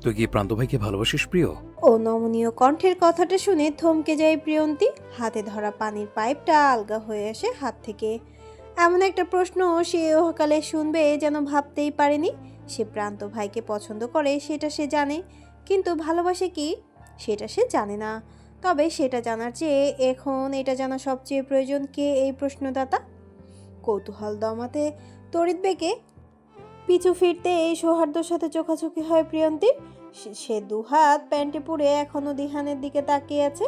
তুই কি প্রান্ত ভাইকে ভালোবাসিস প্রিয়? ও নমনীয় কণ্ঠের কথাটা শুনে থমকে যায় প্রিয়ন্তী। হাতে ধরা পানির পাইপটা আলগা হয়ে আসে হাত থেকে। এমন একটা প্রশ্ন সে ওহকালে শুনবে যেন ভাবতেই পারেনি। সে প্রান্ত ভাইকে পছন্দ করে সেটা সে জানে, কিন্তু ভালোবাসে কি সেটা সে জানে না। তবে সেটা জানার চেয়ে এখন এটা জানা সবচেয়ে প্রয়োজন, কে এই প্রশ্নদাতা। কৌতূহল দমাতে তড়িৎ বেগে পিছু ফিরতে এই সৌহার্দ্যর সাথে চোখাচোখি হয় প্রিয়ন্তীর। সে দুহাত প্যান্টে পুড়ে এখনো দিহানের দিকে তাকিয়ে আছে।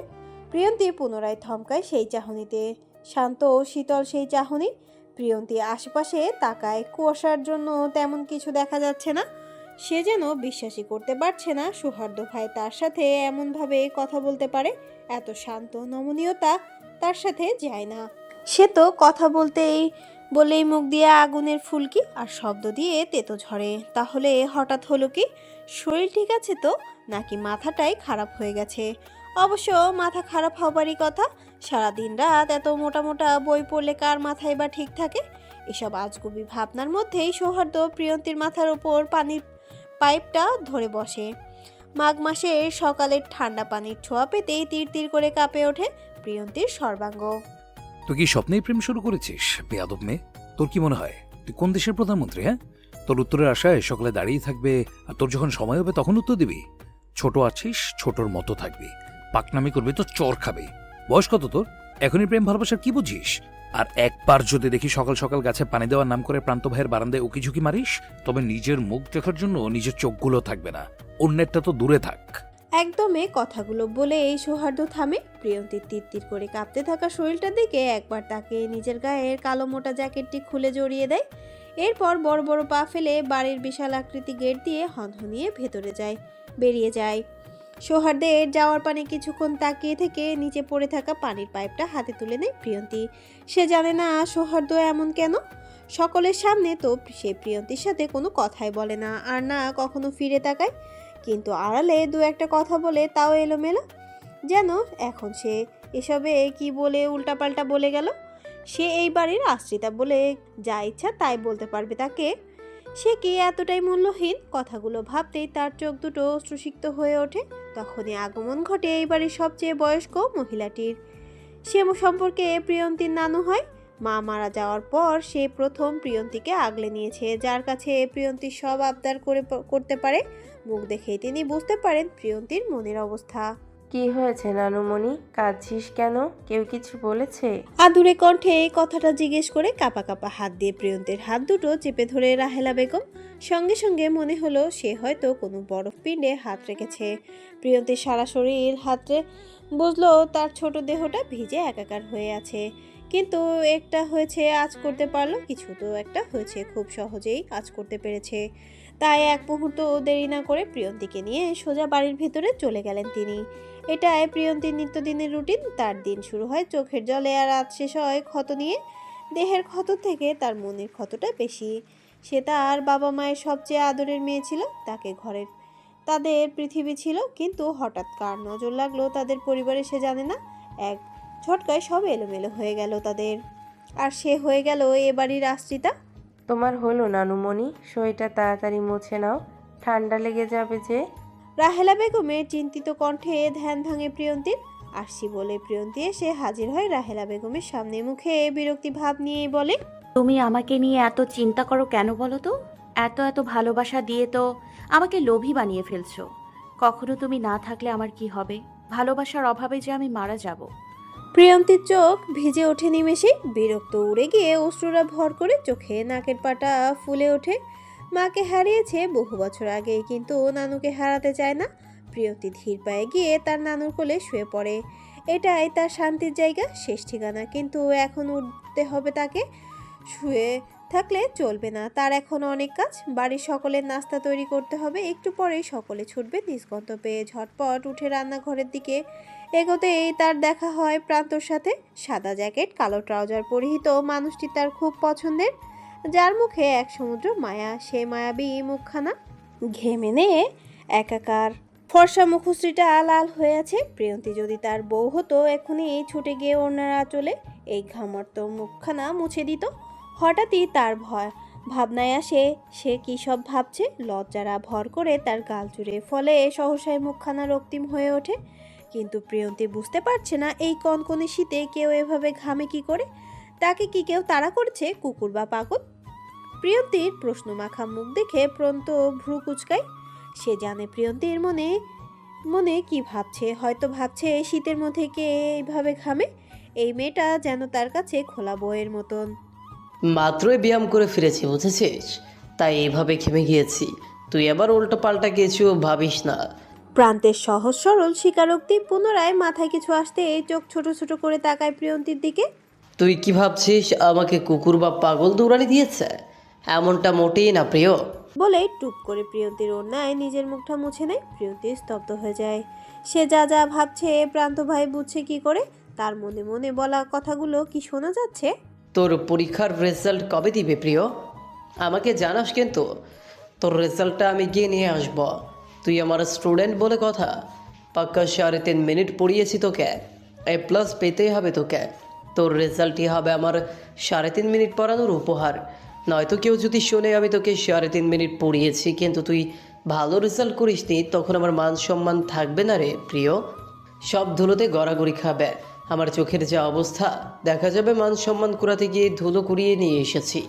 প্রিয়ন্তী পুনরায় থমকায় সেই চাহনিতে, শান্ত ও শীতল সেই চাহনি। প্রিয়ন্তী আশেপাশে তাকায়, কুয়াশার জন্য তেমন কিছু দেখা যাচ্ছে না। সে যেন বিশ্বাসই করতে পারছে না সৌহার্দ্য ভাই তার সাথে এমনভাবে কথা বলতে পারে। এত শান্ত নমনীয়তা তার সাথে যায় না। সে তো কথা বলেই মুখ দিয়ে আগুনের ফুলকি আর শব্দ দিয়ে তেতো ঝরে। তাহলে হঠাৎ হলো কি? শরীর ঠিক আছে তো, নাকি মাথাটাই খারাপ হয়ে গেছে? অবশ্য মাথা খারাপ হবারই কথা। সারাদিন রাত এত মোটা মোটা বই পড়লে কার মাথায় বা ঠিক থাকে? এসব আজগুবি ভাবনার মধ্যেই সৌহার্দ্য প্রিয়ন্তীর মাথার ওপর পানির পাইপটা ধরে বসে। মাঘ মাসের সকালের ঠান্ডা পানির ছোঁয়া পেতেই তীর তীর করে কাঁপে ওঠে প্রিয়ন্তীর সর্বাঙ্গ। তুই কি স্বপ্নেই প্রেম শুরু করেছিস বেয়াদব মেয়ে? তোর কি মনে হয় তুই কোন দেশের প্রধানমন্ত্রী? হ্যাঁ, তোর উত্তরের আশায় সকালে দাঁড়িয়ে থাকবে, আর তোর যখন সময় হবে তখন উত্তর দিবি। ছোট আছিস, ছোটর মতো থাকবি, পাকনামি করবি তো চর খাবে। বয়স কত তোর? এখনই প্রেম ভালোবাসার কি বুঝিস? আর একবার যদি দেখি সকাল সকাল গাছে পানি দেওয়ার নাম করে প্রান্ত ভাইয়ের বারান্দায় উকি ঝুঁকি মারিস, তবে নিজের মুখ দেখার জন্য নিজের চোখগুলো থাকবে না, অন্যেরটা তো দূরে থাক। একদমে কথাগুলো বলে এই সৌহার্দ্য থামে। প্রিয়ন্তীর তীর করে কাঁপতে থাকা শরীরটার দিকে একবার তাকে নিজের গায়ের কালো মোটা জ্যাকেটটি খুলে জড়িয়ে দেয়। এরপর বড় বড় পা ফেলে বাড়ির বিশাল আকৃতি গেট দিয়ে হনহনিয়ে ভেতরে বেরিয়ে যায়। সৌহার্দ্যের যাওয়ার পানে কিছুক্ষণ তাকিয়ে থেকে নিচে পড়ে থাকা পানির পাইপটা হাতে তুলে নেয় প্রিয়ন্তী। সে জানে না সৌহার্দ্য এমন কেন। সকলের সামনে তো সে প্রিয়ন্তীর সাথে কোনো কথাই বলে না, আর না কখনো ফিরে তাকায়। কিন্তু আড়ালে দু একটা কথা বলে, তাও এলোমেলো। যেন এখন সে এসবে কি বলে উল্টাপাল্টা বলে গেল। সে এই বাড়ির আশ্রিতা বলে যা ইচ্ছা তাই বলতে পারবে তাকে। সে কি এতটাই মূল্যহীন? কথাগুলো ভাবতেই তার চোখ দুটো অশ্রুসিক্ত হয়ে ওঠে। তখনই আগমন ঘটে এই বাড়ির সবচেয়ে বয়স্ক মহিলাটির। সে সম্পর্কে প্রিয়ন্তীর নানু হয়। মা মারা যাওয়ার পর সে প্রথম প্রিয়ন্তীকে আগলে নিয়েছে, যার কাছে প্রিয়ন্তী সব আবদার করতে পারে। মুখ দেখেই তিনি বুঝতে পারেন প্রিয়ন্তীর মনের অবস্থা। কি হয়েছে নানুমণি, কাঁদছিস কেন? কেউ কিছু বলেছে? আদুরে কণ্ঠে এই কথাটা জিজ্ঞেস করে কাঁপা কাঁপা হাত দিয়ে প্রিয়ন্তীর হাত দুটো চেপে ধরে রাহেলা বেগম। সঙ্গে সঙ্গে মনে হলো সে হয়তো কোনো বরফ পিণ্ডে হাত রেখেছে। প্রিয়ন্তীর সারা শরীর হাতরে বুঝলো তার ছোট দেহটা ভিজে একাকার হয়ে আছে। কিন্তু একটা হয়েছে, আজ করতে পারলো। কিছু তো একটা হয়েছে, খুব সহজেই আজ করতে পেরেছে। তাই এক মুহূর্ত দেরি না করে প্রিয়ন্তীকে নিয়ে সোজা বাড়ির ভেতরে চলে গেলেন তিনি। এটাই প্রিয়ন্তীর নিত্যদিনের রুটিন। তার দিন শুরু হয় চোখের জলে আর রাত শেষ হয় ক্ষত নিয়ে। দেহের ক্ষত থেকে তার মনের ক্ষতটা বেশি। সে তার বাবা মায়ের সবচেয়ে আদরের মেয়ে ছিল, তাদের পৃথিবী ছিল। কিন্তু হঠাৎ কার নজর লাগলো তাদের পরিবারে সে জানে না। এক ঝটকায় সব এলোমেলো হয়ে গেল তাদের, আর সে হয়ে গেল এ বাড়ির আশ্রিতা। তোমার হলো নানুমণি, শরীরটা তাড়াতাড়ি মুছে নাও, ঠান্ডা লেগে যাবে যে। রাহেলা বেগমের চিন্তিত কণ্ঠে ধ্যান ভাঙে প্রিয়ন্তীর। আসছি বলে প্রিয়ন্তী এসে হাজির হয় রাহেলা বেগমের সামনে। মুখে বিরক্তি ভাব নিয়েই বলে, তুমি আমাকে নিয়ে এত চিন্তা করো কেন বলো তো? এত এত ভালোবাসা দিয়ে তো আমাকে লোভী বানিয়ে ফেলছো। কখনো তুমি না থাকলে আমার কি হবে? ভালোবাসার অভাবে যে আমি মারা যাব। প্রিয়ন্তীর চোখ ভিজে ওঠে নিমেষে। বিরক্ত উড়ে গিয়ে অশ্রুরা ভর করে চোখে নাকের পাটা ফুলে ওঠে। মাকে হারিয়েছে বহু বছর আগেই, কিন্তু নানুকে হারাতে চায় না। প্রিয়ন্তী ধীর পায়ে গিয়ে তার নানুর কোলে শুয়ে পড়ে। এটাই তার শান্তির জায়গা, শেষ ঠিকানা। কিন্তু এখন উঠতে হবে তাকে। শুয়ে থাকলে চলবে না, তার এখন অনেক কাজ। বাড়ির সকলের নাস্তা তৈরি করতে হবে। একটু পরেই সকলে ছুটবে নিজ গন্তব্যে। ঝটপট উঠে রান্নাঘরের দিকে এগোতেই তার দেখা হয় প্রান্তর সাথে। সাদা জ্যাকেট, কালো ট্রাউজার পরিহিত মানুষটি তার খুব পছন্দের, যার মুখে এক সমুদ্র মায়া। সে মায়াবী মুখখানা ঘেমে নিয়ে একাকার। ফর্সা মুখশ্রীটা লাল হয়ে আছে। প্রিয়ন্তী যদি তার বউ হতো, এখনই ছুটে গিয়ে ওনার আঁচলে এই ঘামর্ত মুখখানা মুছে দিত। হঠাৎই তার ভাবনায় আসে সে কী সব ভাবছে। লজ্জারা ভর করে তার গাল জুড়ে, ফলে সহসায় মুখখানা রক্তিম হয়ে ওঠে। কিন্তু প্রিয়ন্তী বুঝতে পারছে না এই কনকনে শীতে কেউ এভাবে ঘামে কি করে। তাকে কি কেউ তাড়া করছে, কুকুর বা পাগল? প্রিয়ন্তীর প্রশ্নমাখা মুখ দেখে প্রন্ত ভ্রু কুচকায়। সে জানে প্রিয়ন্তীর মনে মনে কি ভাবছে। হয়তো ভাবছে শীতের মধ্যে কে এইভাবে ঘামে। এই মেয়েটা যেন তার কাছে খোলা বইয়ের মতন। মাত্রই ব্যায়াম করে ফিরেছি, বুঝেছিস? তাই এইভাবে ঘেমে গিয়েছি। তুই আবার উল্টো পাল্টা কিছু ভাবিস না। প্রান্তের সহজ সরল স্বীকারোক্তি। পুনরায় মাথায় কিছু আসতে এই চোখ ছোট ছোট করে তাকায় প্রিয়ন্তীর দিকে। তুই কি ভাবছিস আমাকে কুকুর বা পাগল দৌড়ানি দিয়েছে? এমনটা মোটেই না প্রিয়। বলে টুপ করে প্রিয়ন্তীর ওড়নায় নিজের মুখটা মুছে নেয়। প্রিয়ন্তী স্তব্ধ হয়ে যায়। সে যা যা ভাবছে প্রান্ত ভাই বুঝছে কি করে? তার মনে মনে বলা কথাগুলো কি শোনা যাচ্ছে? তোর পরীক্ষার রেজাল্ট কবে দিবে প্রিয়? আমাকে জানাস কিন্তু। তোর রেজাল্টটা আমি গিয়ে নিয়ে আসব। তুই আমার স্টুডেন্ট বলে কথা। পাক্কা 3.5 মিনিট পড়িয়েছি তোকে। A+ পেতেই হবে তোকে। তোর রেজাল্টই হবে আমার 3.5 মিনিট পড়ানোর উপহার। নয়তো কেউ যদি শোনে আমি তোকে 3.5 মিনিট পড়িয়েছি কিন্তু তুই ভালো রেজাল্ট করিসনি, তখন আমার মান সম্মান থাকবে না রে প্রিয়। সব ধুলোতে গড়াগড়ি খাবে। আমার চোখের যা অবস্থা, দেখা যাবে মান সম্মান কুড়াতে গিয়ে ধুলো কুড়িয়ে নিয়ে এসেছি।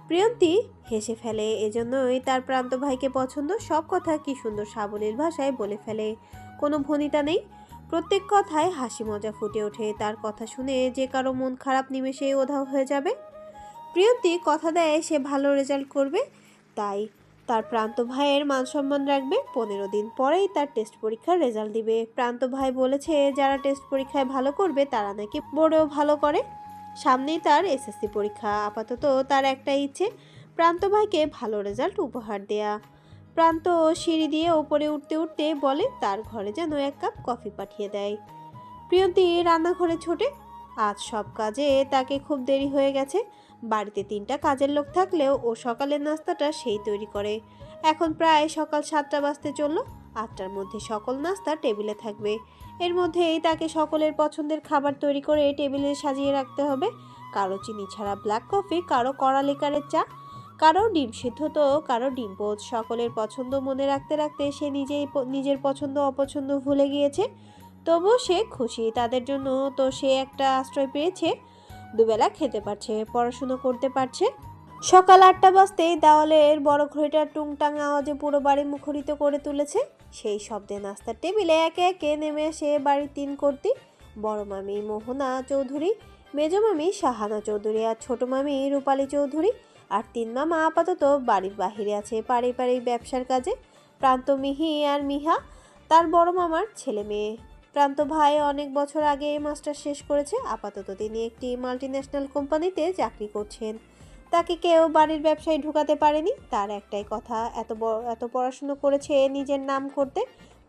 প্রিয়ন্তী হেসে ফেলে। এজন্যই তার প্রান্ত ভাইকে পছন্দ। সব কথা কি সুন্দর সাবলীল ভাষায় বলে ফেলে, কোনো ভনিতা নেই। প্রত্যেক কথায় হাসি মজা ফুটে ওঠে। তার কথা শুনে যে কারো মন খারাপ নিমেষেই উধাও হয়ে যাবে। প্রিয়ন্তী কথা দেয় সে ভালো রেজাল্ট করবে, তাই তার প্রান্ত ভাইয়ের মান সম্মান রাখবে। 15 দিন পরেই তার টেস্ট পরীক্ষার রেজাল্ট দিবে। প্রান্ত ভাই বলেছে যারা টেস্ট পরীক্ষায় ভালো করবে তারা নাকি বোর্ডেও ভালো করে। সামনেই তার এসএসসি পরীক্ষা। আপাতত তার একটাই ইচ্ছে, প্রান্ত ভাইকে ভালো রেজাল্ট উপহার দেয়া। প্রান্ত সিঁড়ি দিয়ে ওপরে উঠতে উঠতে বলে তার ঘরে যেন 1 কাপ কফি পাঠিয়ে দেয়। প্রিয়ন্তী রান্নাঘরে ছোটে। আজ সব কাজে তাকে খুব দেরি হয়ে গেছে। বাড়িতে 3টা কাজের লোক থাকলেও ও সকালের নাস্তাটা সেই তৈরি করে। এখন প্রায় সকাল 7টা বাজতে চলল। 8টার মধ্যে সকল নাস্তা টেবিলে থাকবে। এর মধ্যেই তাকে সকলের পছন্দের খাবার তৈরি করে টেবিলে সাজিয়ে রাখতে হবে। কারো চিনি ছাড়া ব্ল্যাক কফি, কারো কড়া লিকারের চা, কারো ডিম সিদ্ধ, তো কারো ডিম পোচ। সকলের পছন্দ মনে রাখতে রাখতে সে নিজের পছন্দ অপছন্দ ভুলে গিয়েছে। তবুও সে খুশি। তাদের জন্য তো সে একটা আশ্রয় পেয়েছে। দুবেলা খেতে পারছে, পড়াশুনো করতে পারছে। সকাল 8টা বাজতেই দেওয়ালের বড় ঘড়িটার টুংটাং আওয়াজে পুরো বাড়ি মুখরিত করে তুলেছে। সেই শব্দে নাস্তার টেবিলে একে একে নেমে আসে বাড়ির 3 কর্ত্রী। বড় মামি মোহনা চৌধুরী, মেজ মামি শাহানা চৌধুরী আর ছোট মামি রূপালী চৌধুরী। আর 3 মামা আপাতত বাড়ির বাহিরে আছে পারিবারিক ব্যবসার কাজে। প্রান্ত, মিহি আর মিহা তার বড় মামার ছেলে মেয়ে। প্রান্ত ভাই অনেক বছর আগে মাস্টার শেষ করেছে। আপাতত তিনি একটি মাল্টিন্যাশনাল কোম্পানিতে চাকরি করছেন। তাকে কেউ বাড়ির ব্যবসায় ঢুকাতে পারেনি। তার একটাই কথা, এত পড়াশুনো করেছে নিজের নাম করতে,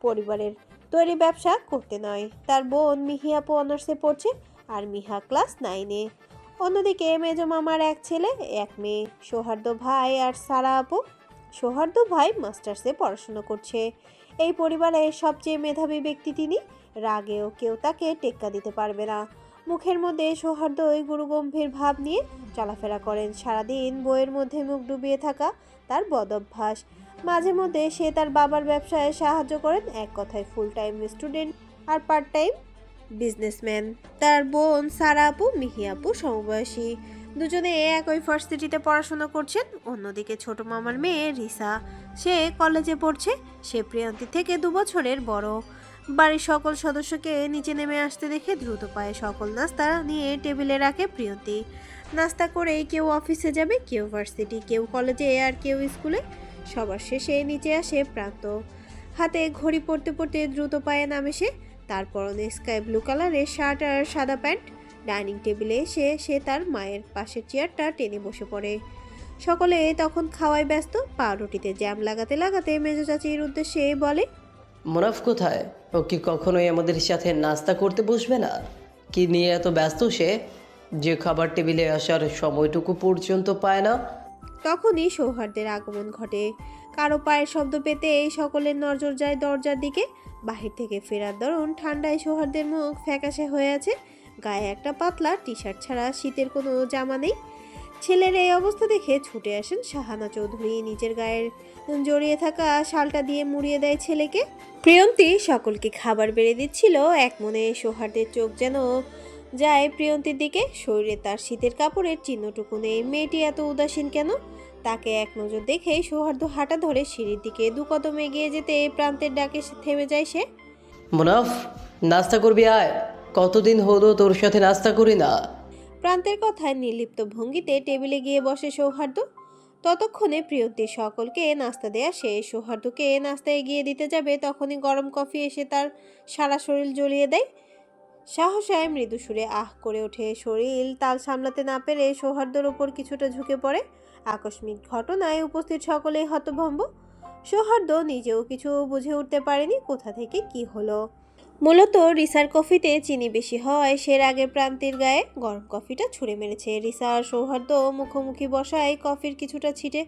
পরিবারের তৈরি ব্যবসা করতে নয়। তার বোন মিহি আপু অনার্সে পড়ছে আর মিহা ক্লাস 9-এ। অন্যদিকে মেজ মামার 1 ছেলে 1 মেয়ে, সৌহার্দ্য ভাই আর সারা আপু। সৌহার্দ্য ভাই মাস্টার্সে পড়াশোনা করছে। এই পরিবারের সবচেয়ে মেধাবী ব্যক্তি তিনি। রাগেও কেউ তাকে টেক্কা দিতে পারবে না। মুখের মধ্যে সৌহার্দ্যই গুরুগম্ভীর ভাব নিয়ে চলাফেরা করেন। সারাদিন বইয়ের মধ্যে মুখ ডুবিয়ে থাকা তার বদঅভ্যাস। মাঝে মধ্যে সে তার বাবার ব্যবসায় সাহায্য করেন। এক কথায় ফুল টাইম স্টুডেন্ট আর পার্ট টাইম বিজনেসম্যান। তার বোন সারা আপু, মিহি আপু সমবয়সী। দুজনে একই ভার্সিটিতে পড়াশোনা করছেন। অন্যদিকে ছোট মামার মেয়ে রিসা, সে কলেজে পড়ছে। সে প্রিয়ন্তী থেকে 2 বছরের বড়। বাড়ির সকল সদস্যকে নিচে নেমে আসতে দেখে দ্রুত পায়ে সকল নাস্তা নিয়ে টেবিলে রাখে প্রিয়ন্তী। নাস্তা করেই কেউ অফিসে যাবে, কেউ ভার্সিটি, কেউ কলেজে আর কেউ স্কুলে। সবার শেষে নিচে আসে প্রান্ত। হাতে ঘড়ি পড়তে পড়তে দ্রুত পায়ে নামে সে। তার পরনে স্কাই ব্লু কালারের শার্ট আর সাদা প্যান্ট। ডাইনিং টেবিলে এসে সে তার মায়ের পাশের চেয়ারটা টেনে বসে পড়ে। সকলে তখন খাওয়ায় ব্যস্ত। পাউরুটিতে জ্যাম লাগাতে লাগাতে মেজো চাচির উদ্দেশ্যে বলে, মুনাফ কোথায়? ও কি কখনোই আমাদের সাথে নাস্তা করতে বসবে না? কি নিয়ে এত ব্যস্ত সে যে খাবার টেবিলে আসার সময়টুকু পর্যন্ত পায় না? তখনই সৌহার্দ্যের আগমন ঘটে। কারো পায়ের শব্দ পেতে সকলের নজর যায় দরজার দিকে। বাহির থেকে ফেরার দরুন ঠান্ডায় সৌহার্দ্যের মুখ ফ্যাকাশে হয়ে আছে। গায়ে একটা পাতলা টি শার্ট ছাড়া শীতের কোনো জামা নেই। ছেলের এই অবস্থা দেখে ছুটে আসেন শাহানা চৌধুরী। নিজের গায়ের জড়িয়ে থাকা শালটা দিয়ে মুড়িয়ে দেয় ছেলেকে। প্রিয়ন্তী সকলকে খাবার বেড়ে দিচ্ছিল। এক মনে সৌহার্দ্যের চোখ যেন যায় প্রিয়ন্তীর দিকে। শরীরে তার শীতের কাপড়ের চিহ্নটুকু নেই। মেয়েটি এত উদাসীন কেন? তাকে এক নজর দেখেই সৌহার্দ্য হাঁটা ধরে সিঁড়ির দিকে 2 কদম এগিয়ে যেতে প্রান্তের ডাকে থেমে যায় সে। মুনাফ, নাস্তা করবি আয়। কতদিন হলো তোর সাথে নাস্তা করি না। প্রান্তের কথায় নির্লিপ্ত ভঙ্গিতে টেবিলে গিয়ে বসে সৌহার্দ্য। ততক্ষণে প্রিয়ন্তী সকলকে নাস্তা দেয়া শেষ। সৌহার্দ্যকে নাস্তা এগিয়ে দিতে যাবে, তখনই গরম কফি এসে তার সারা শরীর জ্বলিয়ে দেয়। সাহসায় মৃদু সুরে আহ করে ওঠে। শরীর তাল সামলাতে না পেরে সৌহার্দ্যের ওপর কিছুটা ঝুঁকে পড়ে। আকস্মিক ঘটনায় উপস্থিত সকলেই হতভম্ব। সৌহার্দ্য নিজেও কিছু বুঝে উঠতে পারেনি কোথা থেকে কি হলো। মূলত রিসার কফিতে চিনি বেশি হওয়ায় সে রাগে প্রান্তির গায়ে গরম কফিটা ছুঁড়ে মেরেছে। রিসা আর সৌহার্দ্য মুখোমুখি বসায় কফির কিছুটা ছিটে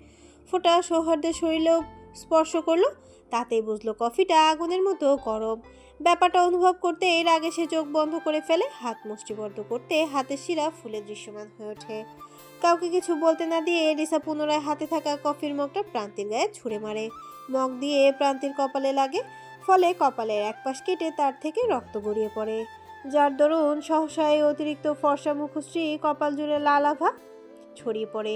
ফোঁটা সৌহার্দ্যের শরীরেও স্পর্শ করলো। তাতেই বুঝলো কফিটা আগুনের মতো গরম। ব্যাপারটা অনুভব করতে এর আগে সে চোখ বন্ধ করে ফেলে। হাত মুষ্টিবদ্ধ করতে হাতের শিরা ফুলে দৃশ্যমান হয়ে ওঠে। কাউকে কিছু বলতে না দিয়ে রিসা পুনরায় হাতে থাকা কফির মগটা প্রান্তির গায়ে ছুঁড়ে মারে। মগ দিয়ে প্রান্তির কপালে লাগে, ফলে কপালের এক পাশ কেটে তার থেকে রক্ত গড়িয়ে পড়ে, যার দরুন সহসায় অতিরিক্ত ফর্সা মুখশ্রী কপাল জুড়ে লাল আভা ছড়িয়ে পড়ে।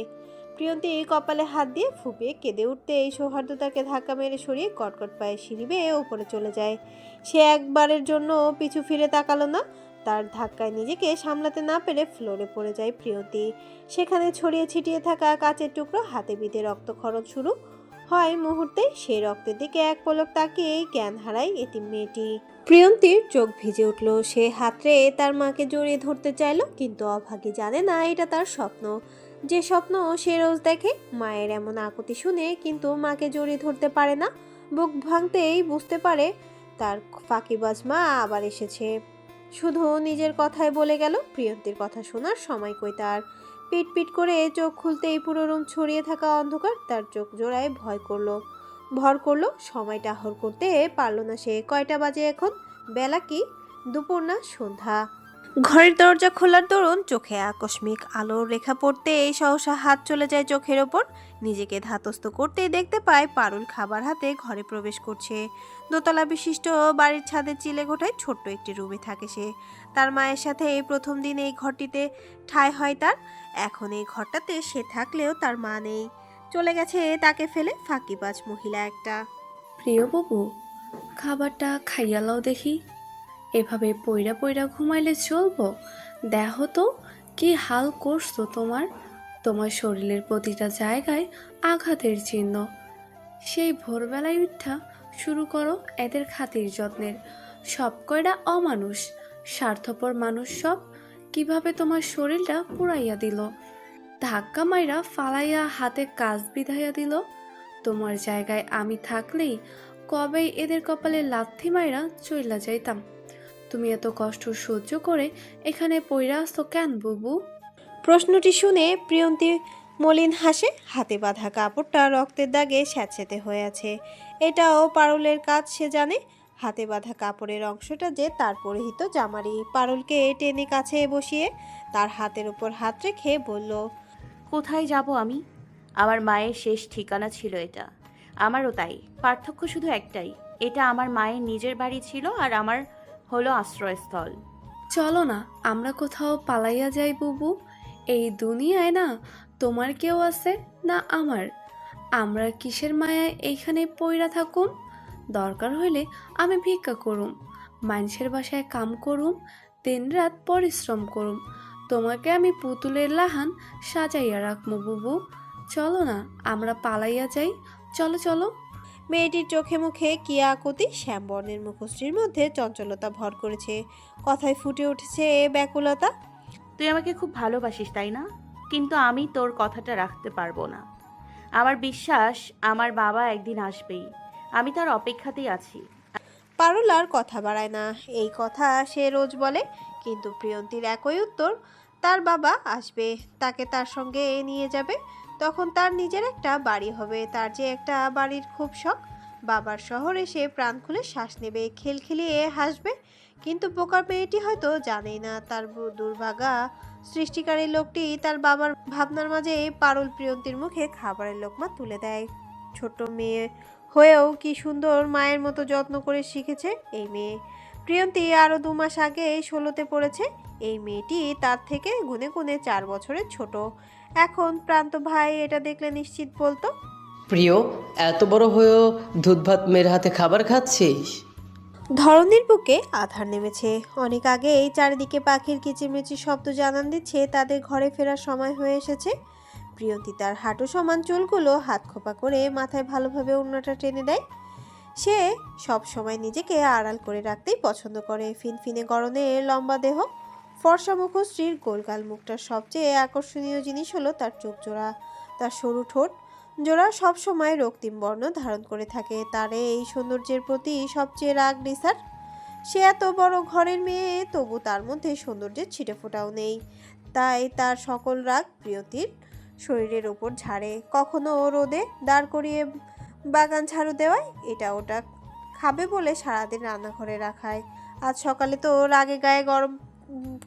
প্রিয়ন্তী কপালে হাত দিয়ে ফুপিয়ে কেঁদে উঠতে এই সৌহার্দ্য তাকে ধাক্কা মেরে সরিয়ে কটকট পায়ে সিঁড়ি বেয়ে ওপরে চলে যায়। সে একবারের জন্য পিছু ফিরে তাকালো না। তার ধাক্কায় নিজেকে সামলাতে না পেরে ফ্লোরে পড়ে যায় প্রিয়ন্তী। সেখানে ছড়িয়ে ছিটিয়ে থাকা কাচের টুকরো হাতে বিঁধে রক্তক্ষরণ শুরু হয় মুহূর্তে। সেই রক্তের দিকে এক পলক তাকিয়েই জ্ঞান হারায় এতিম মেয়েটি। প্রিয়ন্তীর চোখ ভিজে উঠল। সে হাতরে তার মাকে জড়িয়ে ধরতে চাইল, কিন্তু অভাগী জানে না এটা তার স্বপ্ন। যে স্বপ্ন সে রোজ দেখে। মায়ের এমন আকুতি শুনে কিন্তু মাকে জড়িয়ে ধরতে পারে না। বুক ভাঙতেই বুঝতে পারে তার ফাঁকিবাজ মা আবার এসেছে। শুধু নিজের কথাই বলে গেল। প্রিয়ন্তীর কথা শোনার সময় কই তার। পিট পিট করে চোখ খুলতেই পুরো রুম ছড়িয়ে থাকা অন্ধকার তার চোখ জোড়ায় ভর করলো। সময়টা হর করতে পারল না সে। কয়টা বাজে এখন? বেলা কি দুপুর না সন্ধ্যা? ঘরের দরজা খোলার দরুন চোখে আকস্মিক আলোর রেখা পড়তে এই সহসা হাত চলে যায় চোখের ওপর। নিজেকে ধাতস্থ করতেই দেখতে পায় পারুল খাবার হাতে ঘরে প্রবেশ করছে। দোতলা বিশিষ্ট বাড়ির ছাদের চিলে ঘোটায় ছোট্ট একটি রুমে থাকে সে। তার মায়ের সাথে এই প্রথম দিন এই ঘরটিতে ঠাঁই হয় তার। এখন এই ঘরটাতে সে থাকলেও তার মা নেই, চলে গেছে তাকে ফেলে ফাঁকিবাজ মহিলা একটা। প্রিয় বাবু, খাবারটা খাইয়া লও দেখি। এভাবে পইরা পইরা ঘুমাইলে চলবো? দেহ তো কি হাল করছো তোমার শরীরের প্রতিটা জায়গায় আঘাতের চিহ্ন। সেই ভোরবেলায় উঠা শুরু করো এদের খাতির যত্নের। সব কয়টা অমানুষ, স্বার্থপর মানুষ সব। কিভাবে তোমার শরীরটা পুড়াইয়া দিল, ধাক্কা মাইরা ফালাইয়া হাতে কাজ বিধাইয়া দিল। তোমার জায়গায় আমি থাকলেই কবেই এদের কপালে লাথি মাইরা চইলা যাইতাম। তুমি এত কষ্ট সহ্য করে এখানে পইরা আসতো কেন বুবু? প্রশ্নটি শুনে প্রিয়ন্তী মলিন হাসে। হাতে বাঁধা কাপড়টা রক্তের দাগে স্যাঁতসেঁতে হয়ে আছে। এটাও পারুলের কাজ সে জানে। হাতে বাঁধা কাপড়ের অংশটা যে তার পরিহিত জামারি। পারুলকে টেনে কাছে বসিয়ে তার হাতের উপর হাত রেখে বলল, কোথায় যাব আমি? আমার মায়ের শেষ ঠিকানা ছিল এটা। আমারও তাই। পার্থক্য শুধু একটাই, এটা আমার মায়ের নিজের বাড়ি ছিল আর আমার হলো আশ্রয়স্থল। চলো না আমরা কোথাও পালাইয়া যাই বুবু। এই দুনিয়ায় না তোমার কেউ আছে না আমার। আমরা কিসের মায়ায় এইখানে পইরা থাকুম? দরকার হইলে আমি ভিক্ষা করুম, মানুষের বাসায় কাম করুম, দিনরাত পরিশ্রম করুম। তোমাকে আমি পুতুলের লাহান সাজাইয়া রাখবো বুবু। চলো না আমরা পালাইয়া যাই। চলো চলো। মেয়েটির চোখে মুখে কি আকুতি। শ্যামবর্ণের মুখশ্রীর মধ্যে চঞ্চলতা ভর করেছে। কথায় ফুটে উঠেছে ব্যাকুলতা। তুই আমাকে খুব ভালোবাসিস তাই না? কিন্তু আমি তোর কথাটা রাখতে পারবো না। আমার বিশ্বাস আমার বাবা একদিন আসবেই। আমি তার অপেক্ষাতেই আছি। পারুল আর কথা বাড়ায় না। এই কথা সে রোজ বলে, কিন্তু প্রিয়ন্তীর একই উত্তর। তার বাবা আসবে, তাকে তার সঙ্গে নিয়ে যাবে। তখন তার নিজের একটা বাড়ি হবে। তার যে একটা বাড়ির খুব শখ। বাবার শহরে সে প্রাণ খুলে শ্বাস নেবে, খিলখিলিয়ে হাসবে। কিন্তু বোকার মেয়েটি হয়তো জানেই না তার দুর্ভাগা সৃষ্টিকারী লোকটি তার বাবার ভাবনার মাঝে পারুল প্রিয়ন্তীর মুখে খাবারের লোকমা তুলে দেয়। ছোট মেয়ে হয়েও কি সুন্দর মায়ের মতো যত্ন করে শিখেছে এই মেয়ে। প্রিয়ন্তী আরও 2 মাস আগে 16তে পড়েছে। এই মেয়েটি তার থেকে গুনে গুনে 4 বছরের ছোট। এখন প্রান্ত ভাই এটা দেখলে নিশ্চিত বলতো, প্রিয়, এত বড় হয়েও দুধ ভাত মেয়ের হাতে খাবার খাচ্ছিস? ধরনীর বুকে আধার নেমেছে। অনেক আগেই চারিদিকে পাখির কিচিরমিচির শব্দ জানান দিচ্ছে তাদের ঘরে ফেরার সময় হয়ে এসেছে। প্রিয়ন্তী তার হাঁটু সমান চুলগুলো হাত খোপা করে মাথায় ভালোভাবে ওড়নাটা টেনে দেয়। সে সব সময় নিজেকে আড়াল করে রাখতেই পছন্দ করে। ফিনফিনে গড়নের লম্বা দেহ, ফর্সা মুখশ্রীর গোলগাল মুখটার সবচেয়ে আকর্ষণীয় জিনিস হলো তার চোখ জোড়া। তার সরু ঠোঁট জোড়া সবসময় রক্তিম বর্ণ ধারণ করে থাকে। তার এই সৌন্দর্যের প্রতি সবচেয়ে রাগ রিসার। সে এত বড় ঘরের মেয়ে, তবু তার মধ্যে সৌন্দর্যের ছিটে ফোটাও নেই। তাই তার সকল রাগ প্রিয়তির শরীরের ওপর ঝাড়ে। কখনো রোদে দাঁড় করিয়ে বাগান ঝাড়ু দেওয়ায়, এটা ওটা খাবে বলে সারাদিন রান্নাঘরে রাখায়। আজ সকালে তো রাগে গায়ে গরম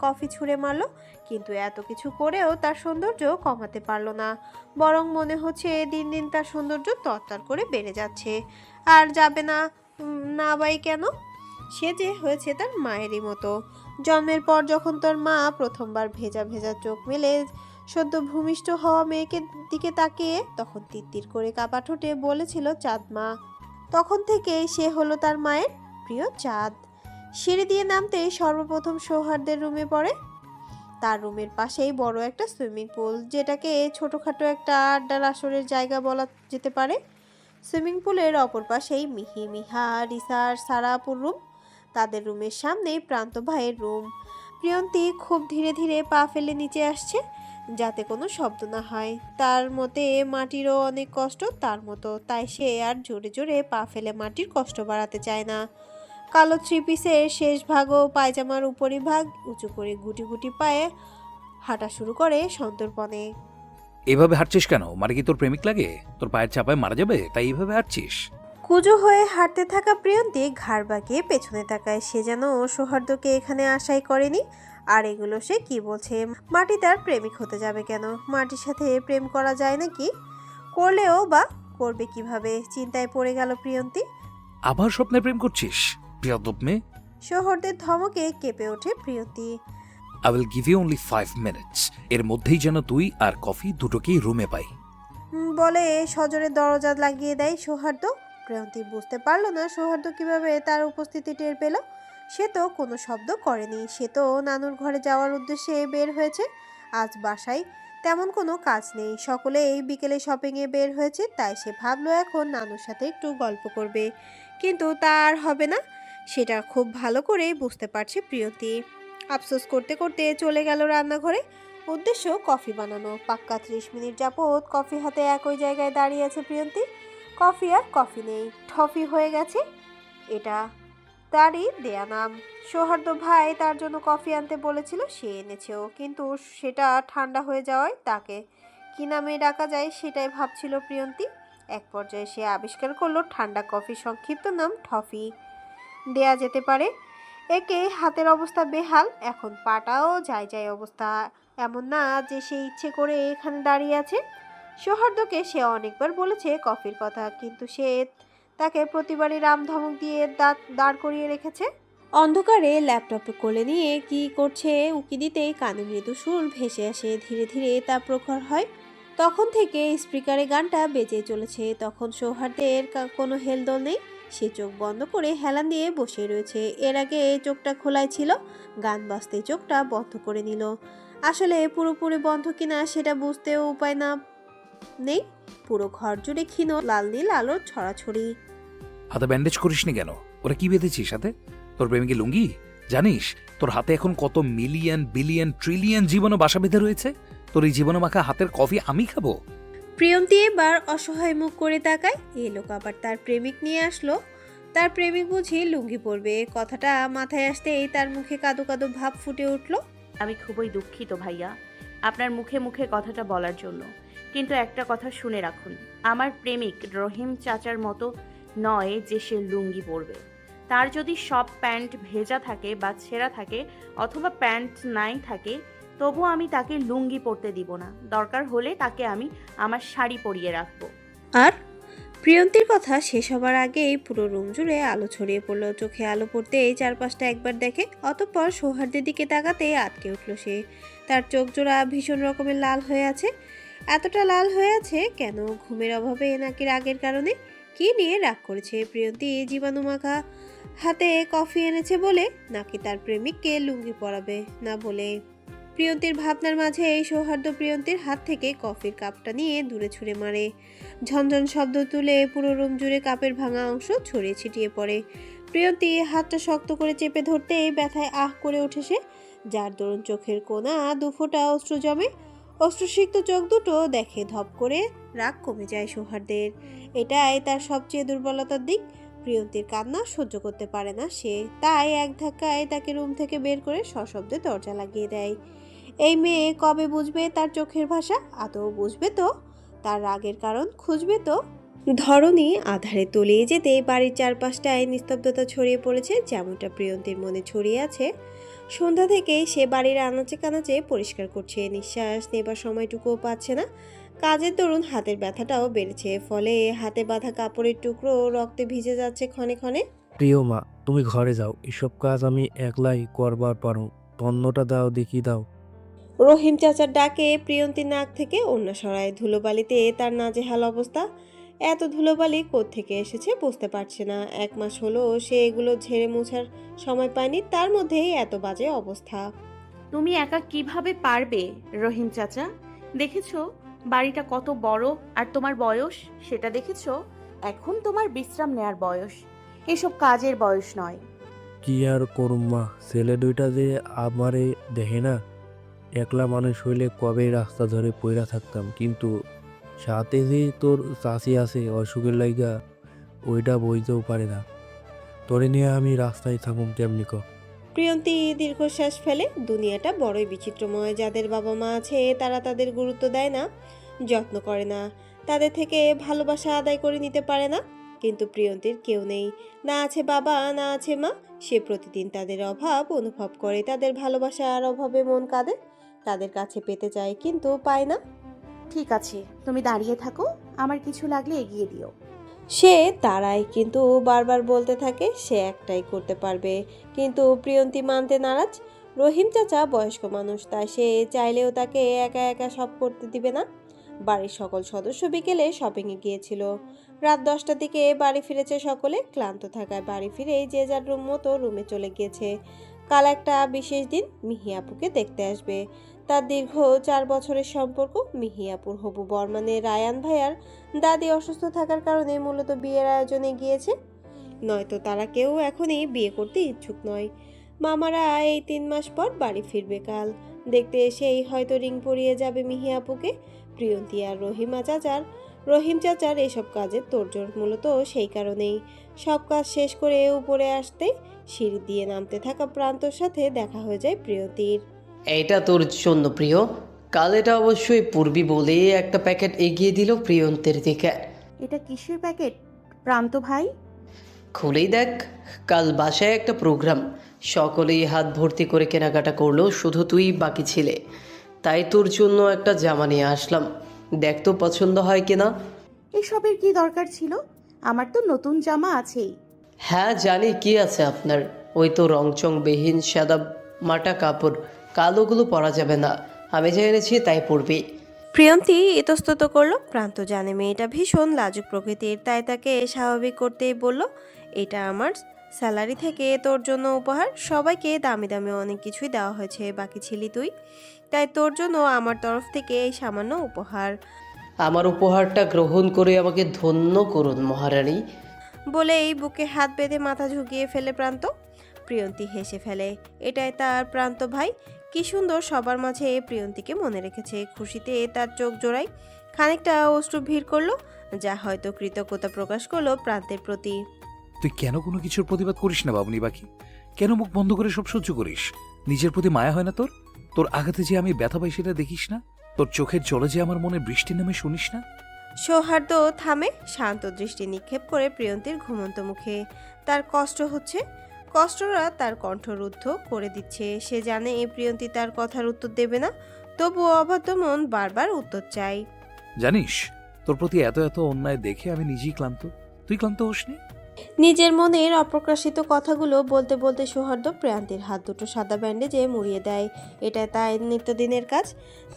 কফি ছুঁড়ে মারলো, কিন্তু এত কিছু করেও তার সৌন্দর্য কমাতে পারলো না। বরং মনে হচ্ছে দিন দিন তার সৌন্দর্য তরতর করে বেড়ে যাচ্ছে। আর যাবে না, না বাই কেন? সে যে হয়েছে তার মায়েরই মতো। জন্মের পর যখন তোর মা প্রথমবার ভেজা ভেজা চোখ মেলে সদ্য ভূমিষ্ঠ হওয়া মেয়েকে দিকে তাকিয়ে তখন তিত্তির করে কাপা ঠোঁটে বলেছিল চাঁদ মা। তখন থেকেই সে হলো তার মায়ের প্রিয় চাঁদ। সিঁড়ি দিয়ে নামতেই সর্বপ্রথম সৌহার্দের রুমে পড়ে। তার রুমের পাশেই বড় একটা সুইমিং পুল, যেটাকে ছোটোখাটো একটা আড্ডার আসরের জায়গা বলা যেতে পারে। সুইমিং পুলের অপর পাশেই মিহি, মিহা, রিসার, সারাপুর রুম। তাদের রুমের সামনেই প্রান্ত ভাইয়ের রুম। প্রিয়ন্তী খুব ধীরে ধীরে পা ফেলে নিচে আসছে, যাতে কোনো শব্দ না হয়। তার মতে মাটিরও অনেক কষ্ট তার মতো, তাই সে আর জোরে জোরে পা ফেলে মাটির কষ্ট বাড়াতে চায় না। কালো 3 পিসের শেষ ভাগ ও পায়জামার উপরিভাগ উঁচু করে গুটি গুটি পায়ে হাঁটা শুরু করে সন্তর্পণে। এভাবে হাঁটছিস কেন? মানে কি তোর প্রেমিক লাগে? তোর পায়ের চাপায় মারা যাবে তাই এইভাবে হাঁটছিস? কুজো হয়ে হাঁটতে থাকা প্রিয়ন্তী ঘাড় বাঁকিয়ে পেছনে তাকায়। সে যেন সৌহার্দ্যকে এখানে আশাই করেনি। আর এগুলো সে কি বলছে? মাটি তার প্রেমিক হতে যাবে কেন? মাটির সাথে প্রেম করা যায় নাকি? করলেও বা করবে কিভাবে? চিন্তায় পড়ে গেল প্রিয়ন্তী। আবার স্বপ্নে প্রেম করছিস? বেয়াদব মেয়ে। সৌহার্দ্যের ধমকে কেঁপে ওঠে Priyanti. I will give you only 5 minutes. এর মধ্যেই যেন তুই আর কফি দুটোকেই রুমে পাই। বলে সজোরে দরজা লাগিয়ে দেয় সৌহার্দ্য। প্রিয়ন্তী বুঝতে পারল না সৌহার্দ্য কিভাবে তার উপস্থিতি টের পেল। সে তো কোনো শব্দ করেনি। সে তো নানুর ঘরে যাওয়ার উদ্দেশ্যে বের হয়েছে। আজ বাসায় তেমন কোনো কাজ নেই, সকলে এই বিকেলে শপিংয়ে বের হয়েছে। তাই সে ভাবলো এখন নানুর সাথে একটু গল্প করবে, কিন্তু তার হবে না। সেটা খুব ভালো করেই বুঝতে পারছে প্রিয়ন্তী। আফসোস করতে করতে চলে গেল রান্নাঘরে। উদ্দেশ্য কফি বানানো। পাক্কা 30 মিনিট যাবৎ কফি হাতে একই জায়গায় দাঁড়িয়ে আছে প্রিয়ন্তী। কফি আর কফি নেই, টফি হয়ে গেছে। এটা তারই দেয়া নাম। সৌহার্দ্য ভাই তার জন্য কফি আনতে বলেছিল, সে এনেছেও, কিন্তু সেটা ঠান্ডা হয়ে যাওয়ায় তাকে কি নামে ডাকা যায় সেটাই ভাবছিল প্রিয়ন্তী। এক পর্যায়ে সে আবিষ্কার করলো ঠান্ডা কফির সংক্ষিপ্ত নাম টফি দেয়া যেতে পারে। একে হাতের অবস্থা বেহাল, এখন পাটাও যায় যায় অবস্থা। এমন না যে সে ইচ্ছে করে এখানে দাঁড়িয়ে আছে। সৌহার্দ্যকে সে অনেকবার বলেছে কফির কথা, কিন্তু সে তাকে প্রতিবারই রাম ধমক দিয়ে দাঁড় করিয়ে রেখেছে। অন্ধকারে ল্যাপটপে কোলে নিয়ে কি করছে উকি দিতেই কানে মৃদু সুর ভেসে আসে। ধীরে ধীরে তা প্রখর হয়। তখন থেকে স্পিকারে গানটা বেজে চলেছে। তখন সৌহার্দ্যের কোনো হেলদোল নেই। সে চোখ বন্ধ করে হেলান দিয়ে বসে রয়েছে। এর আগে চোখটা খোলাই ছিল, গান বাজতেই চোখটা বন্ধ করে নিল। আসলে পুরোপুরি বন্ধ কিনা সেটা বুঝতেও উপায় নেই। পুরো ঘর জুড়ে ক্ষীণ লাল নীল আলোর ছড়াছড়ি। হাতে ব্যান্ডেজ করিসনি কেন? ওরা কি বেঁধেছিস হাতে? তোর প্রেমিকের লুঙ্গি? জানিস তোর হাতে এখন কত মিলিয়ন বিলিয়ন ট্রিলিয়ন জীবনও বাসা বেঁধে রয়েছে? তোর এই জীবনে মাখা হাতের কফি আমি খাবো? প্রিয়ন্তী এবার অসহায় মুখ করে তাকায়। এই লোক আবার তার প্রেমিক নিয়ে আসলো। তার প্রেমিক বুঝি লুঙ্গি পরবে। কথাটা মাথায় আসতেই তার মুখে কাদো কাদো ভাব ফুটে উঠল। আমি খুবই দুঃখিত ভাইয়া আপনার মুখে মুখে কথাটা বলার জন্য, কিন্তু একটা কথা শুনে রাখুন, আমার প্রেমিক রহিম চাচার মতো নয় যে সে লুঙ্গি পরবে। তার যদি সব প্যান্ট ভেজা থাকে বা ছেঁড়া থাকে অথবা প্যান্ট নাই থাকে, তবু আমি তাকে লুঙ্গি পরতে দিব না। দরকার হলে তাকে আমি আমার শাড়ি পরিয়ে রাখবো। আর প্রিয়ন্তীর কথা শেষ হবার আগেই পুরো রুম জুড়ে আলো ছড়িয়ে পড়লো। চোখে আলো পড়তেই চারপাশটা একবার দেখে, অতঃপর সৌহার্দের দিকে তাকাতে আটকে উঠল সে। তার চোখ জোড়া ভীষণ রকমের লাল হয়ে আছে। এতটা লাল হয়ে আছে কেন? ঘুমের অভাবে নাকি রাগের কারণে? কি নিয়ে রাগ করেছে প্রিয়ন্তী? জীবাণু মাখা হাতে কফি এনেছে বলে, নাকি তার প্রেমিককে লুঙ্গি পরাবে না বলে? প্রিয়ন্তীর ভাবনার মাঝে এই সৌহার্দ্য প্রিয়ন্তীর হাত থেকে কফির কাপটা নিয়ে দূরে ছুঁড়ে মারে। ঝনঝন শব্দ তুলে পুরো রুম জুড়ে কাপের ভাঙা অংশ ছড়িয়ে ছিটিয়ে পড়ে। প্রিয়ন্তী হাতটা শক্ত করে চেপে ধরতেই ব্যথায় আহ করে ওঠে সে, যার দরুন চোখের কোণা দুফোঁটা অশ্রু জমে। অশ্রুসিক্ত চোখ দুটো দেখে ধপ করে রাগ কমে যায় সৌহার্দের। এটাই তার সবচেয়ে দুর্বলতার দিক। প্রিয়ন্তীর কান্না সহ্য করতে পারে না সে, তাই এক ধাক্কায় তাকে রুম থেকে বের করে সশব্দে দরজা লাগিয়ে দেয়। এই মেয়ে কবে বুঝবে তার চোখের ভাষা? আদৌ বুঝবে তো? তার রাগের কারণ খুঁজবে তো? ধরনী আধারে তলিয়ে যেতে বাড়ির চারপাশটায় নিস্তব্ধতা ছড়িয়ে পড়েছে, যেমনটা প্রিয়ন্তীর মনে ছড়িয়ে আছে। সন্ধ্যা থেকে সে বাড়ির আনাচে কানাচে পরিষ্কার করছে, নিঃশ্বাস নেবার সময়টুকুও পাচ্ছে না। কাজের দরুন হাতের ব্যথাটাও বেড়েছে, ফলে হাতে বাঁধা কাপড়ের টুকরো রক্তে ভিজে যাচ্ছে ক্ষণে ক্ষণে। প্রিয় মা, তুমি ঘরে যাও, এসব কাজ আমি একলাই করবার পারো। তন্নটা দাও, দেখি দাও। রহিম চাচার ডাকে প্রিয়ন্তী নাক থেকে ওড়না সরায়। ধুলোবালিতে তার নাজেহাল অবস্থা। এত ধুলোবালি কোত্থেকে এসেছে বুঝতে পারছে না। 1 মাস হলো সে এগুলো ঝেড়ে মোছার সময় পায়নি, তার মধ্যেই এত বাজে অবস্থা। তুমি একা কিভাবে পারবে রহিম চাচা? দেখেছো বাড়িটা কত বড়, আর তোমার বয়স সেটা দেখেছো? এখন তোমার বিশ্রাম নেয়ার বয়স, এসব কাজের বয়স নয়। কি আর করুম মা, ছেলে দুইটা যে আমারে দেখে না। একলা মানুষ হইলে কবে রাস্তা ধরে পইরা থাকতাম, কিন্তু সাথে যে তোর চাষি আছে অসুখের লাইগা, ওইটা বইতেও পারে না। তোরে নিয়ে আমি রাস্তায় থাকুম কেমনি ক? প্রিয়ন্তী দীর্ঘশ্বাস ফেলে। দুনিয়াটা বড়ই বিচিত্রময়। যাদের বাবা মা আছে তারা তাদের গুরুত্ব দেয় না, যত্ন করে না, তাদের থেকে ভালোবাসা আদায় করে নিতে পারে না। কিন্তু প্রিয়ন্তীর কেউ নেই, না আছে বাবা, না আছে মা। সে প্রতিদিন তাদের অভাব অনুভব করে, তাদের ভালোবাসার অভাবে মন কাঁদে, তাদের কাছে পেতে চায় কিন্তু পায় না। ঠিক আছে, তুমি দাঁড়িয়ে থাকো, আমার কিছু লাগলে এগিয়ে দিও। সে দাঁড়ায়, কিন্তু বারবার বলতে থাকে সে একটাই করতে পারবে। কিন্তু প্রিয়ন্তী মানতে নারাজ। রহিম চাচা বয়স্ক মানুষ, তাই সে চাইলেও তাকে একা একা সব করতে দিবে না। বাড়ির সকল সদস্য বিকেলে শপিংয়ে গিয়েছিল। রাত 10টার দিকে বাড়ি ফিরেছে সকলে। ক্লান্ত থাকায় বাড়ি ফিরেই যে যার রুম মতো রুমে চলে গিয়েছে। কাল একটা বিশেষ দিন, মিহি আপুকে দেখতে আসবে। তার দীর্ঘ 4 বছরের সম্পর্ক। মিহি আপুর হবু বর মানে রায়ান ভাইয়ার দাদি অসুস্থ থাকার কারণে মূলত বিয়ের আয়োজনে গিয়েছে, নয়তো তারা কেউ এখনই বিয়ে করতে ইচ্ছুক নয়। মামারা এই 3 মাস পর বাড়ি ফিরবে কাল। দেখতে এসেই হয়তো রিং পরিয়ে যাবে মিহি আপুকে। প্রিয়ন্তী আর রহিম চাচার এসব কাজের তোড়জোড় মূলত সেই কারণেই। সব কাজ শেষ করে উপরে আসতে সিঁড়ি দিয়ে নামতে থাকা প্রান্তর সাথে দেখা হয়ে যায় প্রিয়ন্তীর। এইটা তোর জন্য প্রিয়। কাল এটা অবশ্যই পূর্বী বলে একটা প্যাকেট এগিয়ে দিল প্রিয়ন্তের দিকে। এটা কিসের প্যাকেট প্রান্ত ভাই? খুলেই দেখ। কাল বাসায় একটা প্রোগ্রাম, সকলেই হাত ভর্তি করে কেনাকাটা করলো, শুধু তুই বাকি ছিলে। তাই তোর জন্য একটা জামা নিয়ে আসলাম, দেখ তো পছন্দ হয় কিনা। এসবের কি দরকার ছিল? আমার তো নতুন জামা আছেই। হ্যাঁ জানি, কি আছে আপনার? ওই তো রংচংবিহীন সাদা মাটা কাপড়, কালোগুলো পরা যাবে না। আমি যা এনেছি তাই পরবি। প্রিয়ন্তী ইতস্তত করলো। প্রান্ত জানে মেয়েটা ভীষণ লাজুক প্রকৃতির, তাই তাকে স্বাভাবিক করতেই বলল, এটা আমার স্যালারি থেকে তোর জন্য উপহার। সবাইকে দামি দামি অনেক কিছুই দেওয়া হয়েছে, বাকি ছিলি তুই, তাই তোর জন্য আমার তরফ থেকে এই সামান্য উপহার। আমার উপহারটা গ্রহণ করে আমাকে ধন্য করুন মহারানী। বলেই বুকে হাত বেঁধে মাথা ঝুঁকিয়ে ফেলে প্রান্ত। প্রিয়ন্তী হেসে ফেলে। এটাই তার প্রান্ত ভাই। কি সুন্দর সবার মাঝে প্রিয়ন্তীকে মনে রেখেছে। খুশিতে তার চোখ জোড়ায়। খানিকটা অশ্রু ভিড় করলো, যা হয়তো কৃতজ্ঞতা প্রকাশ করলো প্রান্তের প্রতি। তুই কেন কোনো কিছুর প্রতিবাদ করিস না বাবুনি বাকি? কেন মুখ বন্ধ করে সব সহ্য করিস? নিজের প্রতি মায়া হয় না তোর? তোর আঘাতে যে আমি ব্যথা পাই সেটা দেখিস না? তোর চোখের জলে যে আমার মনে বৃষ্টি নামে শুনিস না? সৌহার্দ্য থামে, শান্ত দৃষ্টি নিক্ষেপ করে প্রিয়ন্তীর ঘুমন্ত মুখে। তার কষ্ট হচ্ছে, কষ্টরা তার কণ্ঠরুদ্ধ করে দিচ্ছে। সে জানে এই প্রিয়ন্তী তার কথার উত্তর দেবে না, তবুও অবাধ্য মন বারবার উত্তর চাই। জানিস, তোর প্রতি এত এত অন্যায় দেখে আমি নিজেই ক্লান্ত। তুই ক্লান্ত হোসনি? নিজের মনের অপ্রকাশিত কথাগুলো বলতে বলতে সৌহার্দ্য প্রিয়ন্তীর হাত দুটো সাদা ব্যান্ডেজে মুড়িয়ে দেয়। এটা তার নিত্যদিনের কাজ।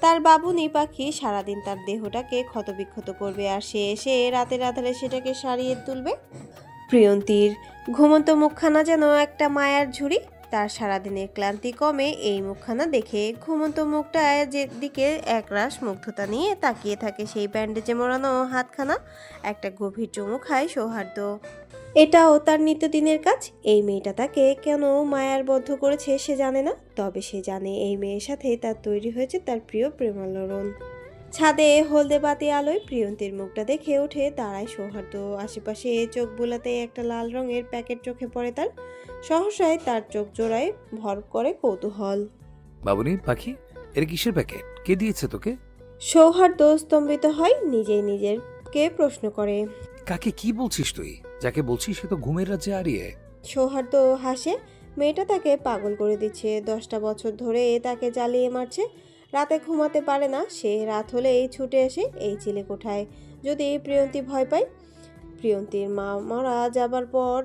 তার বাবুনি পাখি সারাদিন তার দেহটাকে ক্ষতবিক্ষত করবে, আর সে এসে রাতের আধারে সেটাকে সারিয়ে তুলবে। প্রিয়ন্তীর ঘুমন্ত মুখখানা যেন একটা মায়ার ঝুড়ি। তার সারাদিনের ক্লান্তি কমে এই মুখখানা দেখে। ঘুমন্ত মুখটা যে দিকে একরাশ মুগ্ধতা নিয়ে তাকিয়ে থাকে সেই ব্যান্ডেজে মোড়ানো হাতখানা। একটা গভীর চুমু খায় সৌহার্দ্য। এটাও তার নিত্যদিনের কাজ। এই মেয়েটা তাকে কেন মায়ার বদ্ধ করেছে সে জানে না, তবে সে জানে এই মেয়ের সাথে তার তৈরি হয়েছে তার প্রিয় প্রেমালোড়ন। ছাদে হলদে বাতি আলোয় প্রিয়ন্তীর মুখটা দেখে উঠে দাঁড়ায় সৌহার্দ্য। আশেপাশে চোখ বুলাতে একটা লাল রঙের প্যাকেট চোখে পড়ে তার। সহসায় তার চোখ জোড়ায় ভর করে কৌতূহল। বাবুনি পাখি, এর কিসের প্যাকেট? কে দিয়েছে তোকে? সৌহার্দ্য স্তম্ভিত হয়, নিজেই নিজেরকে প্রশ্ন করে। কাকে কি বলছিস তুই? যাকে বলছিস সে তো ঘুমের রাজ্যে হারিয়ে। সৌহার্দ্য হাসে। মেয়েটা তাকে পাগল করে দিচ্ছে। 10টা বছর ধরে তাকে জ্বালিয়ে মারছে। রাতে ঘুমাতে পারে না সে। রাত হলেই ছুটে আসে এই চিলেকোঠায়। যদি প্রিয়ন্তী ভয় পায়, প্রিয়ন্তীর মা মারা যাবার পর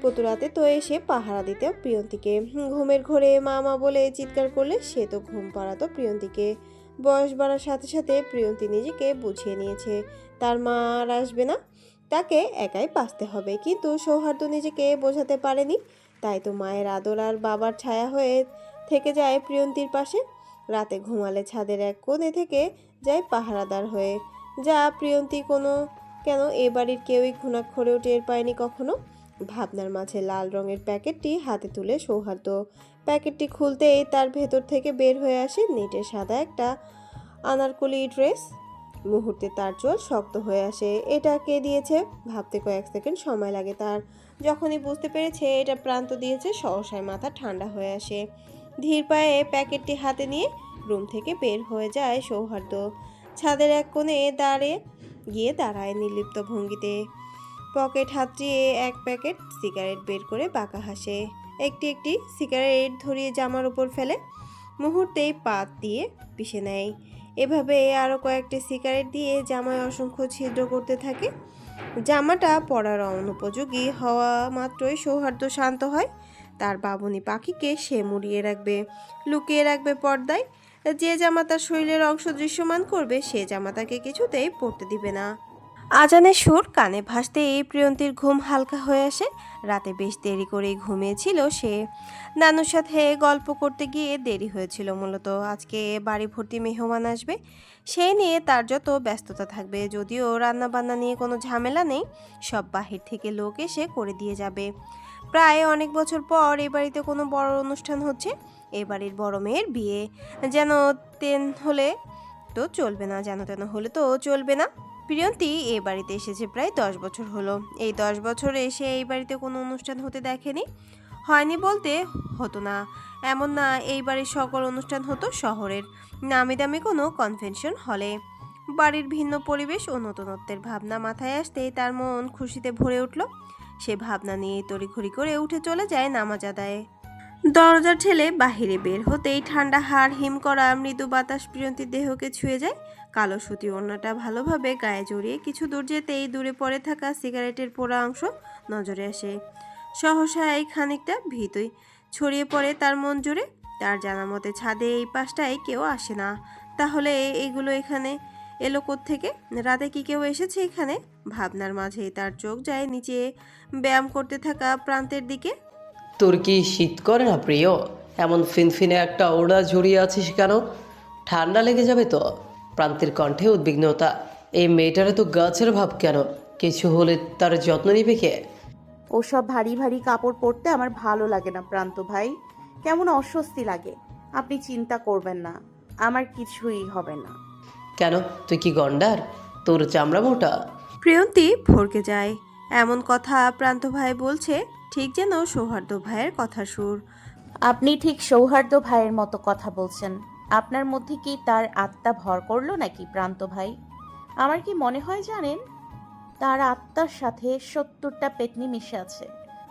প্রতুরাতে তো এসে পাহারা দিত প্রিয়ন্তীকে। ঘুমের ঘোরে মা মা বলে চিৎকার করলে সে তো ঘুম পাড়াতো প্রিয়ন্তীকে। বয়স বাড়ার সাথে সাথে প্রিয়ন্তী নিজেকে বুঝিয়ে নিয়েছে তার মা আর আসবে না, তাকে একাই বাঁচতে হবে। কিন্তু সৌহার্দ্য নিজেকে বোঝাতে পারেনি, তাই তো মায়ের আদর আর বাবার ছায়া হয়ে থেকে যায় প্রিয়ন্তীর পাশে। রাতে ঘুমালে ছাদের এক কোণে থেকে যায় পাহারাদার হয়ে। যা প্রিয়ন্তী কেন এ বাড়ির কেউই ঘুণাক্ষরেও টের পায়নি কখনো। ভাবনার মাঝে লাল রঙের প্যাকেটটি হাতে তুলে সৌহার্দ্য। প্যাকেটটি খুলতেই তার ভেতর থেকে বের হয়ে আসে নেটের সাদা একটা আনারকলি ড্রেস। মুহূর্তে তার চোখ শক্ত হয়ে আসে। এটা কে দিয়েছে ভাবতে কয়েক সেকেন্ড সময় লাগে তার। যখনই বুঝতে পেরেছে এটা প্রান্ত দিয়েছে, সহসায় মাথা ঠান্ডা হয়ে আসে। ধীর পায়ে প্যাকেটটি হাতে নিয়ে রুম থেকে বের হয়ে যায় সৌহার্দ্য। ছাদের এক কোণে গিয়ে দাঁড়ায় নির্লিপ্ত ভঙ্গিতে। পকেট হাতড়িয়ে এক প্যাকেট সিগারেট বের করে বাঁকা হাসে। একটি একটি সিগারেট ধরিয়ে জামার উপর ফেলে। মুহূর্তেই পাত দিয়ে পিষে নেয়। এভাবে আরও কয়েকটি সিগারেট দিয়ে জামায় অসংখ্য ছিদ্র করতে থাকে। জামাটা পরার অনুপযোগী হওয়া মাত্রই সৌহার্দ্য শান্ত হয়। তার বাবুনি পাখিকে সে মুড়িয়ে রাখবে, লুকিয়ে রাখবে পর্দায়। যে জামা তার শরীরের অংশ দৃশ্যমান করবে সে জামা তাকে কিছুতেই পরতে দিবে না। আজানের সুর কানে ভাসতেই প্রিয়ন্তীর ঘুম হালকা হয়ে আসে। রাতে বেশ দেরি করেই ঘুমিয়েছিল সে। নানুর সাথে গল্প করতে গিয়ে দেরি হয়েছিল মূলত। আজকে বাড়ি ভর্তি মেহমান আসবে, সেই নিয়ে তার যত ব্যস্ততা থাকবে। যদিও রান্নাবান্না নিয়ে কোনো ঝামেলা নেই, সব বাহির থেকে লোক এসে করে দিয়ে যাবে। প্রায় অনেক বছর পর এ বাড়িতে কোনো বড় অনুষ্ঠান হচ্ছে। এ বাড়ির বড় মেয়ের বিয়ে। যেন তেন হলে তো চলবে না, যেন তেন হলে তো চলবে না। প্রিয়ন্তী এই বাড়িতে এসেছে প্রায় 10 বছর হলো। এই 10 বছরে এসে এই বাড়িতে কোনো অনুষ্ঠান হতে দেখেনি। হয়নি বলতে হতো না এমন না, এই বাড়ির সকল অনুষ্ঠান হতো শহরের নামি দামি কোনো কনভেনশন হলে। বাড়ির ভিন্ন পরিবেশ ও নতুনত্বের ভাবনা মাথায় আসতেই তার মন খুশিতে ভরে উঠল। সে ভাবনা নিয়ে তড়িঘড়ি করে উঠে চলে যায় নামাজ আদায়ে। দরজা ঠেলে বাহিরে বের হতেই ঠান্ডা হাড় হিম করা মৃদু বাতাস প্রিয়ন্তীর দেহকে ছুঁয়ে যায়। কালো সুতি ওড়নাটা ভালোভাবে গায়ে জড়িয়ে কিছু দূর যেতেই দূরে পড়ে থাকা সিগারেটের পোড়া অংশ নজরে আসে। সহসায় খানিকটা ভীতই ছড়িয়ে পড়ে তার মন জুড়ে। তার জানা মতে ছাদে এই পাশটায় কেউ আসে না। তাহলে এগুলো এখানে এলো কোত্থেকে? রাতে কি কেউ এসেছে এখানে? ভাবনার মাঝেই তার চোখ যায় নিচে ব্যায়াম করতে থাকা প্রান্তের দিকে। তোর কি শীত করে না প্রিয়? এমন ফিনফিনে একটা ওড়া জড়িয়ে আছিস কেন? ঠান্ডা লেগে যাবে তো। প্রান্তের কণ্ঠে উদ্বিগ্নতা। এই মেয়েটারে তো গাছের ভাব কেন? কিছু হলে তার যত্ন নিবে কে? ওসব ভারী ভারী কাপড় পরতে আমার ভালো লাগে না প্রান্ত ভাই, কেমন অস্বস্তি লাগে। আপনি চিন্তা করবেন না, আমার কিছুই হবে না। কেন, তুই কি গন্ডার? তোর চামড়া মোটা। প্রিয়ন্তী ভরকে যায়। এমন কথা প্রান্ত ভাই বলছে ঠিক যেন সৌহার্দ্য ভাইয়ের কথার সুর। আপনি ঠিক সৌহার্দ্য ভাইয়ের মতো কথা বলছেন। আপনার মধ্যে কি তার আত্মা ভর করলো নাকি প্রান্ত ভাই? আমার কি মনে হয় জানেন, তার আত্মার সাথে ৭০টা পেতনি মিশে আছে।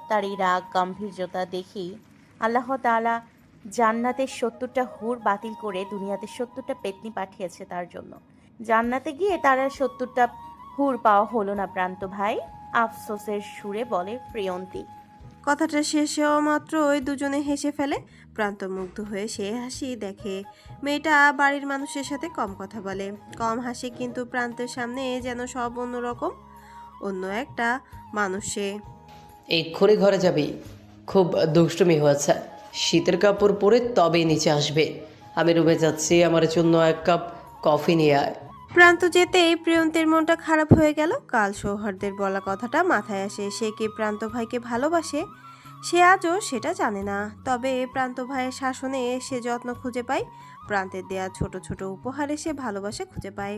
তার এই রাগ গাম্ভীর্যতা দেখি আল্লাহ তাআলা জান্নাতের ৭০টা হুর বাতিল করে দুনিয়াতে ৭০টা পেতনি পাঠিয়েছে তার জন্য। জান্নাতে গিয়ে তার আর ৭০টা হুর পাওয়া হলো না প্রান্ত ভাই, আফসোসের সুরে বলে প্রিয়ন্তী। কথাটা শেষ হওয়া মাত্রই দুজনে হেসে ফেলে। প্রান্ত মুগ্ধ হয়ে সে হাসি দেখে। মেয়েটা বাড়ির মানুষের সাথে কম কথা বলে, কম হাসে, কিন্তু প্রান্তের সামনে যেন সব অন্যরকম, অন্য একটা মানুষ সে। এক্ষুনি ঘরে যাবি, খুব দুষ্টুমি হয়েছে। শীতের কাপড় পরে তবেই নিচে আসবে। আমি রুমে যাচ্ছি, আমার জন্য 1 কাপ কফি নিয়ে আয়। প্রান্ত যেতেই প্রিয়ন্তীর মনটা খারাপ হয়ে গেল। কাল সৌহার্দের বলা কথাটা মাথায় আসে। সে কি প্রান্ত ভাইকে ভালোবাসে? সে আজও সেটা জানে না। তবে প্রান্ত ভাইয়ের শাসনে সে যত্ন খুঁজে পায়, প্রান্তের দেয়া ছোট ছোট উপহারে সে ভালোবাসা খুঁজে পায়,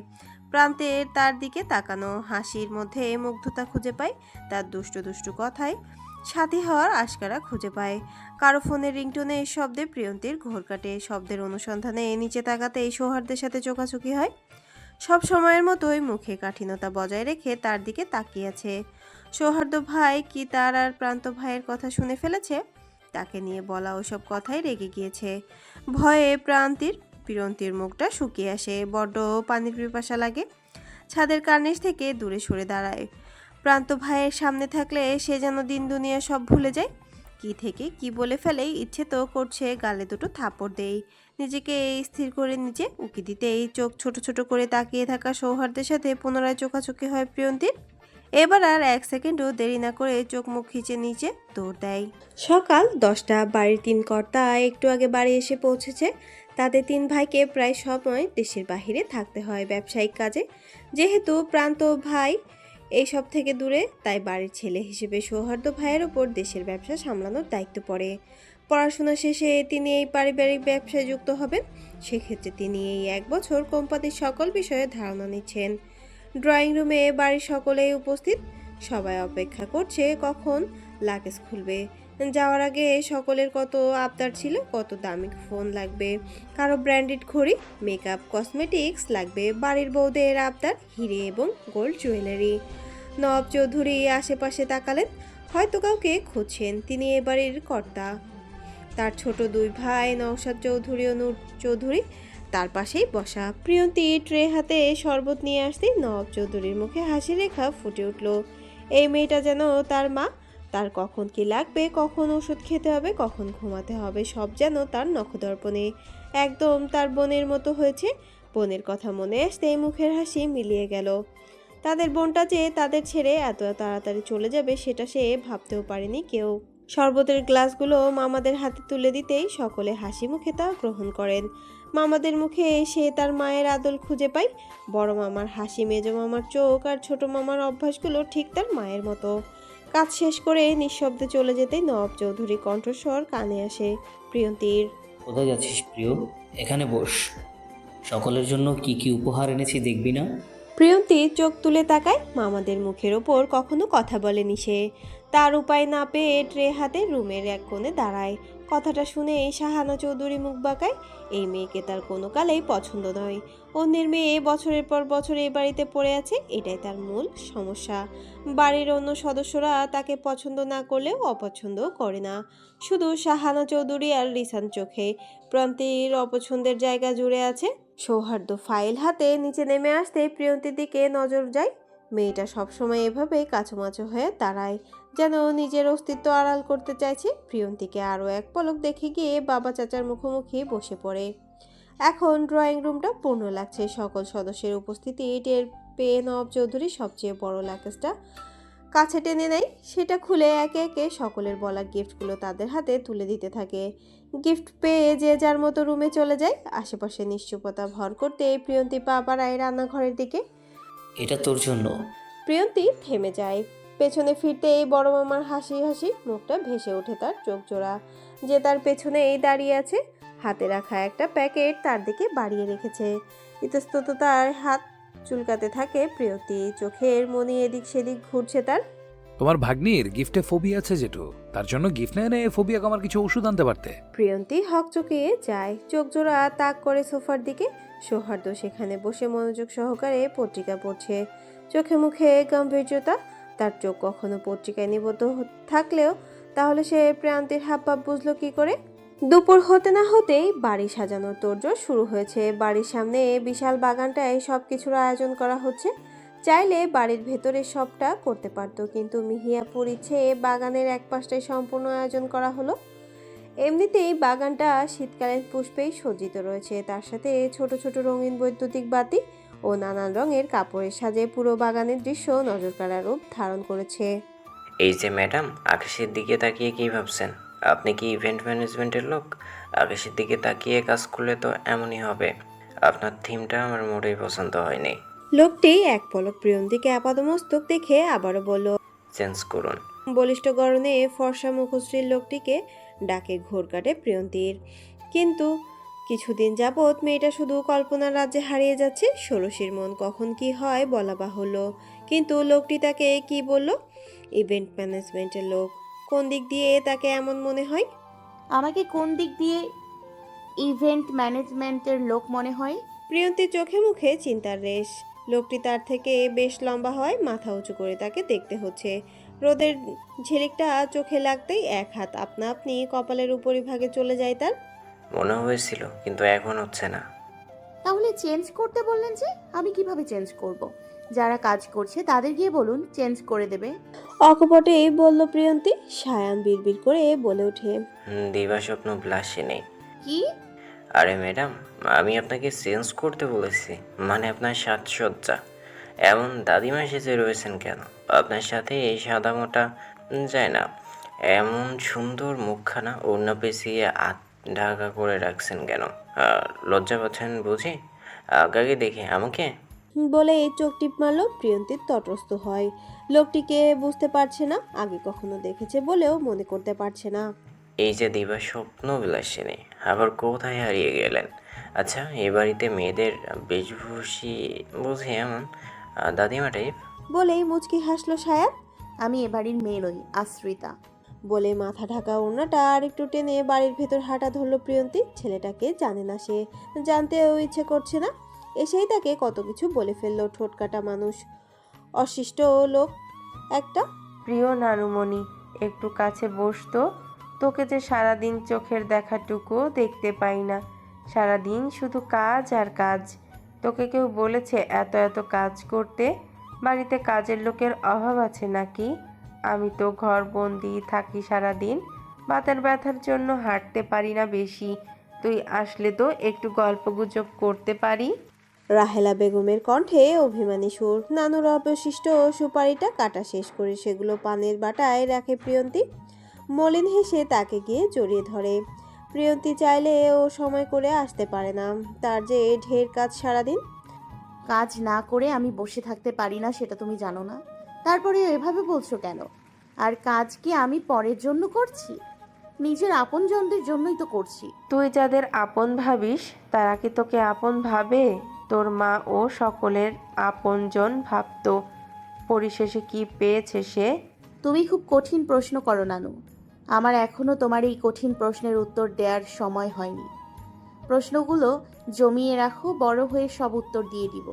প্রান্তের তার দিকে তাকানো হাসির মধ্যে মুগ্ধতা খুঁজে পায়, তার দুষ্টু দুষ্টু কথায় সাথী হওয়ার আশকারা খুঁজে পায়। কারো ফোনের রিংটোনে শব্দে প্রিয়ন্তীর ঘোর কাটে। শব্দের অনুসন্ধানে নিচে তাকাতেই সৌহার্দের সাথে চোখাচোখি হয়। সব সময়ের মতোই মুখে কাঠিন্যতা বজায় রেখে তার দিকে তাকিয়ে আছে। সৌহার্দ্য ভাই কি তার আর প্রান্ত ভাইয়ের কথা শুনে ফেলেছে? তাকে নিয়ে বলা ওসব কথাই রেগে গিয়েছে। ভয়ে প্রিয়ন্তীর মুখটা শুকিয়ে আসে, বড্ড পানির পিপাসা লাগে। ছাদের কার্নিশ থেকে দূরে সরে দাঁড়ায়। প্রান্ত ভাইয়ের সামনে থাকলে সে যেন দিন দুনিয়া সব ভুলে যায়। কি থেকে কি বলে ফেলে, ইচ্ছে তো করছে গালে দুটো থাপড় দেই। নিজেকে স্থির করে নিচে উকি দিতেই চোখ ছোট ছোট করে তাকিয়ে থাকা সৌহার্দের সাথে পুনরায় চোখাচোখি হয় প্রিয়ন্তীর। এবার আর 1 সেকেন্ডও দেরি না করে চোখ মুখ খিচে নিচে দৌড় দেয়। সকাল 10টা। বাড়ির 3 কর্তা একটু আগে বাড়ি এসে পৌঁছেছে। তাদের 3 ভাইকে প্রায় সময় দেশের বাহিরে থাকতে হয় ব্যবসায়িক কাজে। যেহেতু প্রান্ত ভাই এইসব থেকে দূরে, তাই বাড়ির ছেলে হিসেবে সৌহার্দ্য ভাইয়ের ওপর দেশের ব্যবসা সামলানোর দায়িত্ব পড়ে। পড়াশোনা শেষে তিনি এই পারিবারিক ব্যবসায় যুক্ত হবেন। সেক্ষেত্রে তিনি এই 1 বছর কোম্পানির সকল বিষয়ে ধারণা নিচ্ছেন। ড্রয়িং রুমে বাড়ির সকলেই উপস্থিত। সবাই অপেক্ষা করছে কখন লাগেজ খুলবে। যাওয়ার আগে সকলের কত আবদার ছিল, কত দামি ফোন লাগবে, কারো ব্র্যান্ডেড ঘড়ি, মেকআপ, কসমেটিক্স লাগবে। বাড়ির বউদের আবদার হিরে এবং গোল্ড জুয়েলারি। নবাব চৌধুরী আশেপাশে তাকালেন, হয়তো কাউকে খুঁজছেন। তিনি এ বাড়ির কর্তা। তার ছোট 2 ভাই নওশাদ চৌধুরী ও নূর চৌধুরী তার পাশেই বসা। প্রিয়ন্তী ট্রে হাতে শরবত নিয়ে আসতেই নওয়াব চৌধুরীর মুখে হাসি রেখা ফুটে উঠল। এই মেয়েটা যেন তার মা। তার কখন কি লাগবে, কখন ওষুধ খেতে হবে, কখন ঘুমাতে হবে, সব যেন তার নখদর্পণে। একদম তার বোনের মতো হয়েছে। বোনের কথা মনে আসতেই মুখের হাসি মিলিয়ে গেল। তাদের বোনটা যে তাদের ছেড়ে এত তাড়াতাড়ি চলে যাবে সেটা সে ভাবতেও পারেনি কেউ। শরবতের গ্লাসগুলো মামাদের হাতে তুলে দিতেই সকলে হাসি মুখে তা গ্রহণ করেন। মামাদের মুখে সে তার মায়ের আদল খুঁজে পায়। বড় মামার হাসি, মেজো মামার চোখ আর ছোট মামার অভ্যাসগুলো ঠিক তার মায়ের মতো। কাজ শেষ করে নিঃশব্দে চলে যেতেই নবাব চৌধুরী কণ্ঠস্বর কানে আসে প্রিয়ন্তীর। কোথায় যাচ্ছিস প্রিয়? এখানে বস, সকলের জন্য কি কি উপহার এনেছি দেখবি না? প্রিয়ন্তী চোখ তুলে তাকায়। মামাদের মুখের ওপর কখনো কথা বলেনি সে। তার উপায় না পেয়ে ট্রে হাতে রুমের এক কোণে দাঁড়ায়। কথাটা শুনে শাহানা চৌধুরী মুখ বাঁকায়। এই মেয়েকে তার কোনো কালেই পছন্দ নয়। অন্যের মেয়ে বছরের পর বছর এই বাড়িতে পড়ে আছে, এটাই তার মূল সমস্যা। বাড়ির অন্য সদস্যরা তাকে পছন্দ না করলেও অপছন্দ করে না। শুধু শাহানা চৌধুরী আর রিসান চোখে প্রান্তির অপছন্দের জায়গা জুড়ে আছে। সৌহার্দ্য ফাইল হাতে নিচে নেমে আসতে প্রিয়ন্তীর দিকে নজর যায়। মেয়েটা সবসময় এভাবেই কাছুমাছু হয়ে দাঁড়ায়, যেন নিজের অস্তিত্ব আড়াল করতে চাইছে। প্রিয়ন্তীকে আরও এক পলক দেখে গিয়ে বাবা চাচার মুখোমুখি বসে পড়ে। এখন ড্রয়িং রুমটা পূর্ণ লাগছে। সকল সদস্যের উপস্থিতি টের পেয়ে নবাব চৌধুরী সবচেয়ে বড় ল্যাকেজটা কাছে টেনে নেয়। সেটা খুলে একে একে সকলের বলা গিফটগুলো তাদের হাতে তুলে দিতে থাকে। গিফট পেয়ে যে যার মতো রুমে চলে যায়। আশেপাশে নিশ্চুপতা ভর করতে প্রিয়ন্তী পা বাড়ায় রান্নাঘরের দিকে। এটা তোর জন্য। প্রিয়ন্তী থেমে যায়। পেছনে ফিরতেই বড় মামার হাসি হাসি মুখটা ভেসে ওঠে তার চোখ জোড়া। যে তার পেছনেই দাঁড়িয়ে আছে, হাতে রাখা একটা প্যাকেট তার দিকে বাড়িয়ে রেখেছে। ইতস্তত তার হাত চুলকাতে থাকে প্রিয়তী। চোখের মনি এদিক সেদিক ঘুরছে তার। তোমার ভাগ্নির গিফটে ফোবিয়া আছে যেটু, তার জন্য গিফট না এনে ফোবিয়া কমার কিছু ওষুধ আনতে পারতে। প্রিয়ন্তী হকচকিয়ে যায়, চোখ জোড়া তাক করে সোফার দিকে। সৌহার্দ্য সেখানে বসে মনোযোগ সহকারে পত্রিকা পড়ছে, চোখে মুখে গাম্ভীর্যতা। তার চোখ কখনো পত্রিকায় নিবদ্ধ থাকলেও তাহলে সে প্রিয়ন্তীর হাবভাব বুঝলো কি করে? দুপুর হতে না হতেই বাড়ি সাজানোর তোড়জোড় শুরু হয়েছে। বাড়ির সামনে বিশাল বাগানটায় সবকিছুর আয়োজন করা হচ্ছে। চাইলে বাড়ির ভেতরে সবটা করতে পারতো, কিন্তু মিহিয়াপুর ইচ্ছে বাগানের এক পাশটায় সম্পূর্ণ আয়োজন করা হলো। এমনিতেই বাগানটা শীতকালীন পুষ্পেই সজ্জিত রয়েছে, তার সাথে ছোট ছোট রঙিন বৈদ্যুতিক বাতি ও নানান রঙের কাপড়ের সাজে পুরো বাগানের দৃশ্য নজরকাড়া রূপ ধারণ করেছে। এই যে ম্যাডাম, আকাশের দিকে তাকিয়ে কী ভাবছেন? আপনি কি ইভেন্ট ম্যানেজমেন্টের লোক? আকাশের দিকে তাকিয়ে কাজ করলে তো এমনই হবে। আপনার থিমটা আমার মোটেই পছন্দ হয়নি। লোকটি এক পলক প্রিয়ন্তীকে আপাদমস্তক দেখে আবারও বলল, চেঞ্জ করুন। বলিষ্ঠ গড়নে ফর্সা মুখশ্রীর লোকটিকে ডাকে ঘোর কাটে প্রিয়ন্তীর। কিন্তু কিছুদিন যাবৎ মেয়েটা শুধু কল্পনার রাজ্যে হারিয়ে যাচ্ছে। ষোড়শীর মন কখন কি হয় বলা বাহুল্য, কিন্তু লোকটি তাকে কি বলল? ইভেন্ট ম্যানেজমেন্টের লোক। কোন দিক দিয়ে তাকে এমন মনে হয়? আমাকে কোন দিক দিয়ে ইভেন্ট ম্যানেজমেন্টের লোক মনে হয়? প্রিয়ন্তীর চোখে মুখে চিন্তার রেশ। লোকটি তার থেকে বেশ লম্বা হয়, মাথা উঁচু করে তাকে দেখতে হচ্ছে। রোদের ঝিলিকটা চোখে লাগতেই এক হাত আপনা আপনি কপালের উপরিভাগে চলে যায় তার। মনে হয়েছিল, কিন্তু এখন হচ্ছে না। তাহলে চেঞ্জ করতে বললেন যে? আমি কিভাবে চেঞ্জ করব? যারা কাজ করছে তাদের গিয়ে বলুন চেঞ্জ করে দেবে। অকপটেই বলল প্রিয়ন্তী। সায়ান বিড়বিড় করে বলে ওঠে, দিবা স্বপ্ন ব্লাশে নেই। কি? আরে ম্যাডাম, আমি আপনাকে চেঞ্জ করতে বলেছি, মানে আপনার সাজসজ্জা। এমন দাদিমা সেজে রয়েছেন কেন? আপনার সাথে এই সাদা মোটা যায় না। এমন সুন্দর মুখখানা ওড়না পেঁচিয়ে ঢাকা করে রাখছেন কেন? লজ্জা পাচ্ছেন বুঝি আগাকে দেখে আমাকে? বলে চোখ টিপ মারল। প্রিয়ন্তীর তটস্থ হয়। লোকটিকে বুঝতে পারছে না, আগে কখনো দেখেছে বলেও মনে করতে পারছে না। এই যে দিবা স্বপ্ন বিলাসিনী, আবার কোথায় হারিয়ে গেলেন? আচ্ছা, এ বাড়িতে মেয়েদের বেশভূষী বুঝি এমন দাদিমা টাইপ? বলেই মুচকি হাসলো সায়ান। আমি এ বাড়ির মেয়ে নই, আশ্রিতা। বলে মাথা ঢাকা ওড়নাটা আর একটু টেনে বাড়ির ভেতর হাঁটা ধরল প্রিয়ন্তী। ছেলেটাকে জানে না সে, জানতেও ইচ্ছে করছে না। এসেই তাকে কত কিছু বলে ফেললো। ঠোঁট কাটা মানুষ, অশিষ্ট লোক একটা। প্রিয় নানুমণি, একটু কাছে বসতো। তোকে যে সারাদিন চোখের দেখাটুকুও দেখতে পাই না, সারাদিন শুধু কাজ আর কাজ। তোকে কেউ বলেছে এত এত কাজ করতে? বাড়িতে কাজের লোকের অভাব আছে নাকি? আমি তো ঘর বন্দি থাকি সারাদিন, বাতের ব্যথার জন্য হাঁটতে পারি না বেশি। তুই আসলে তো একটু গল্পগুজব করতে পারি। রাহেলা বেগমের কণ্ঠে অভিমানী সুর। নানুর অবশিষ্ট সুপারিটা কাটা শেষ করে সেগুলো পানের বাটায় রাখে প্রিয়ন্তী। মলিন হেসে তাকে গিয়ে জড়িয়ে ধরে। প্রিয়ন্তী চাইলে ও সময় করে আসতে পারে না, তার যে ঢের কাজ সারাদিন। কাজ না করে আমি বসে থাকতে পারি না সেটা তুমি জানো না? তারপরে এভাবে বলছো কেন? আর কাজ কি আমি পরের জন্য করছি? নিজের আপনজনদের জন্যই তো করছি। তুই যাদের আপন ভাবিস তারা কি তোকে আপন ভাবে? তোর মা ও সকলের আপনজন ভাবতো। পরিশেষে কি পেয়েছে সে? তুমি খুব কঠিন প্রশ্ন করো নানু। আমার এখনো তোমার এই কঠিন প্রশ্নের উত্তর দেওয়ার সময় হয়নি। প্রশ্নগুলো জমিয়ে রাখো, বড় হয়ে সব উত্তর দিয়ে দিব।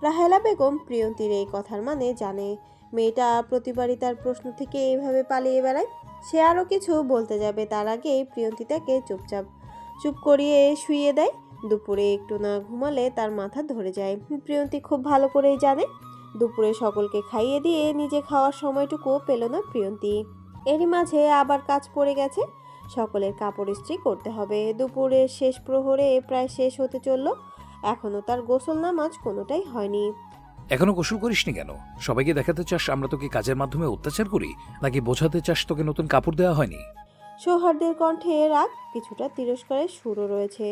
রাহেলা বেগম প্রিয়ন্তীর এই কথার মানে জানে। মেয়েটা প্রতিবারই তার প্রশ্ন থেকে এইভাবে পালিয়ে বেড়ায়। সে আরও কিছু বলতে যাবে, তার আগেই প্রিয়ন্তী তাকে চুপ করিয়ে শুইয়ে দেয়। দুপুরে একটু না ঘুমালে তার মাথা ধরে যায়। প্রিয়ন্তী খুব ভালো করেই জানে। দুপুরে সকলকে খাইয়ে দিয়ে নিজে খাওয়ার সময়টুকুও পেল না প্রিয়ন্তী। এরই মাঝে আবার কাজ পড়ে গেছে। সকলের কাপড় ইস্ত্রি করতে হবে। দুপুরের শেষ প্রহরে প্রায় শেষ হতে চলল। এখনো তার গোসল নামাজ কোনোটাই হয়নি। এখনো গোসল করিসনি কেন? সবাইকে দেখাতে চাস আমরা তোকে কাজের মাধ্যমে অত্যাচার করি, নাকি বোঝাতে চাস তোকে নতুন কাপড় দেওয়া হয়নি? সৌহার্দ্যের কণ্ঠে রাগ, কিছুটা তিরস্কারের সুরও রয়েছে।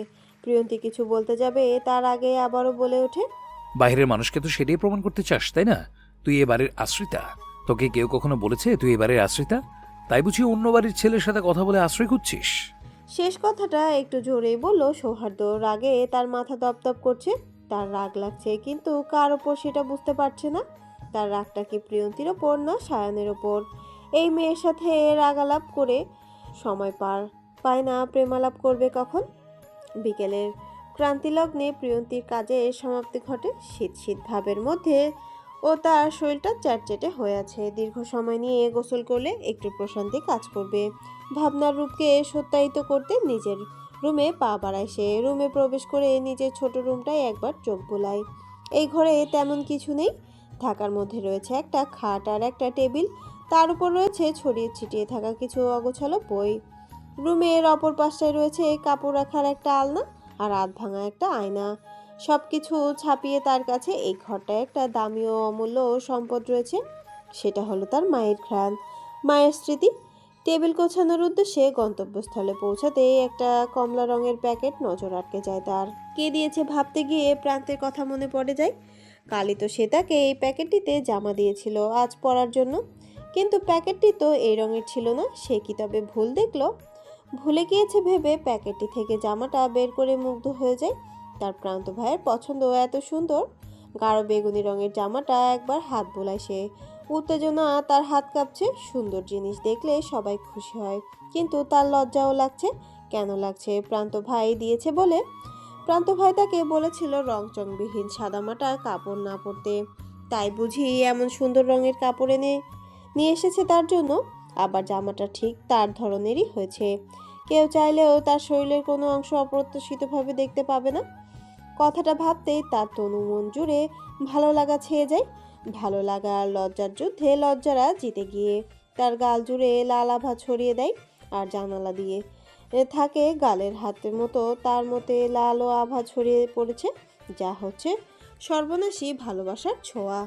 প্রিয়ন্তী কিছু বলতে যাবে, তার আগে আবারও বলে ওঠে, বাইরের মানুষকে তো সেটাই প্রমাণ করতে চাস, তাই না? তুই এ বাড়ির আশ্রিতা। তোকে কেউ কখনো বলেছে তুই এ বাড়ির আশ্রিতা? তাই বুঝি অন্য বাড়ির ছেলের সাথে কথা বলে আশ্রয় খুঁজছিস? শেষ কথাটা একটু জোরেই বলল সৌহার্দ্য। রাগে তার মাথা দপদপ করছে। তার রাগ লাগছে, কিন্তু কার ওপর সেটা বুঝতে পারছে না। তার রাগটা কি প্রিয়ন্তীর ওপর না সায়নের ওপর? এই মেয়ের সাথে রাগালাপ করে সময় পায় না, প্রেমালাপ করবে কখন? বিকেলের ক্রান্তি লগ্নে প্রিয়ন্তীর কাজের সমাপ্তি ঘটে। শীত শীত ভাবের মধ্যে ও তার শরীরটা চ্যাটচ্যাটে হয়ে আছে। দীর্ঘ সময় নিয়ে গোসল করলে একটু প্রশান্তি কাজ করবে। ভাবনার রূপকে সত্যায়িত করতে নিজের রুমে পা বাড়ায় সে। রুমে প্রবেশ করে নিজের ছোট রুমটায় একবার চোখ বোলায়। এই ঘরে তেমন কিছু নেই। ঢাকার মধ্যে রয়েছে একটা খাট আর একটা টেবিল, তার উপর রয়েছে ছড়িয়ে ছিটিয়ে থাকা কিছু অগোছালো বই। রুমের অপর পাশটায় রয়েছে কাপড় রাখার একটা আলনা আর আধ ভাঙা একটা আয়না। সবকিছু ছাপিয়ে তার কাছে এই ঘরটায় একটা দামি ও অমূল্য সম্পদ রয়েছে, সেটা হলো তার মায়ের ঘ্রাণ, মায়ের স্মৃতি। টেবিল গোছানোর উদ্দেশ্যে গন্তব্যস্থলে পৌঁছাতে একটা কমলা রঙের প্যাকেট নজর আটকে যায় তার। কে দিয়েছে ভাবতে গিয়ে প্রান্তের কথা মনে পড়ে যায়। কালই তো সে তাকে এই প্যাকেটটিতে জামা দিয়েছিল আজ পরার জন্য, কিন্তু প্যাকেটটি তো এই রঙের ছিল না। সে কি তবে ভুল দেখলো? ভুলে গিয়েছে ভেবে প্যাকেটটি থেকে জামাটা বের করে মুগ্ধ হয়ে যায়। তার প্রান্ত ভাইয়ের পছন্দ এত সুন্দর গাঢ় বেগুনি রঙের জামাটা একবার হাত বোলায় সে। উত্তেজনা তার হাত কাঁপছে। সুন্দর জিনিস দেখলে সবাই খুশি হয়, কিন্তু তার লজ্জাও লাগছে। কেন লাগছে? প্রান্ত ভাই দিয়েছে বলে। প্রান্ত ভাই তাকে বলেছিল রংচংবিহীন সাদামাটা কাপড় না পরতে, তাই বুঝি এমন সুন্দর রঙের কাপড় এনে নিয়ে এসেছে তার জন্য। আবার জামাটা ঠিক তার ধরনেরই হয়েছে। কেউ চাইলেও তার শরীরের কোনো অংশ অপ্রত্যাশিতভাবে দেখতে পাবে না। কথাটা ভাবতেই তার তনু মন জুড়ে ভালো লাগা ছেয়ে যায়। ভালো লাগা আর লজ্জার যুদ্ধে লজ্জারা জিতে গিয়ে তার গাল জুড়ে লাল আভা ছড়িয়ে দেয়, আর জানালা দিয়ে থাকে গালের হাতের মতো তার মতে লাল ও আভা ছড়িয়ে পড়েছে, যা হচ্ছে সর্বনাশী ভালোবাসার ছোঁয়া।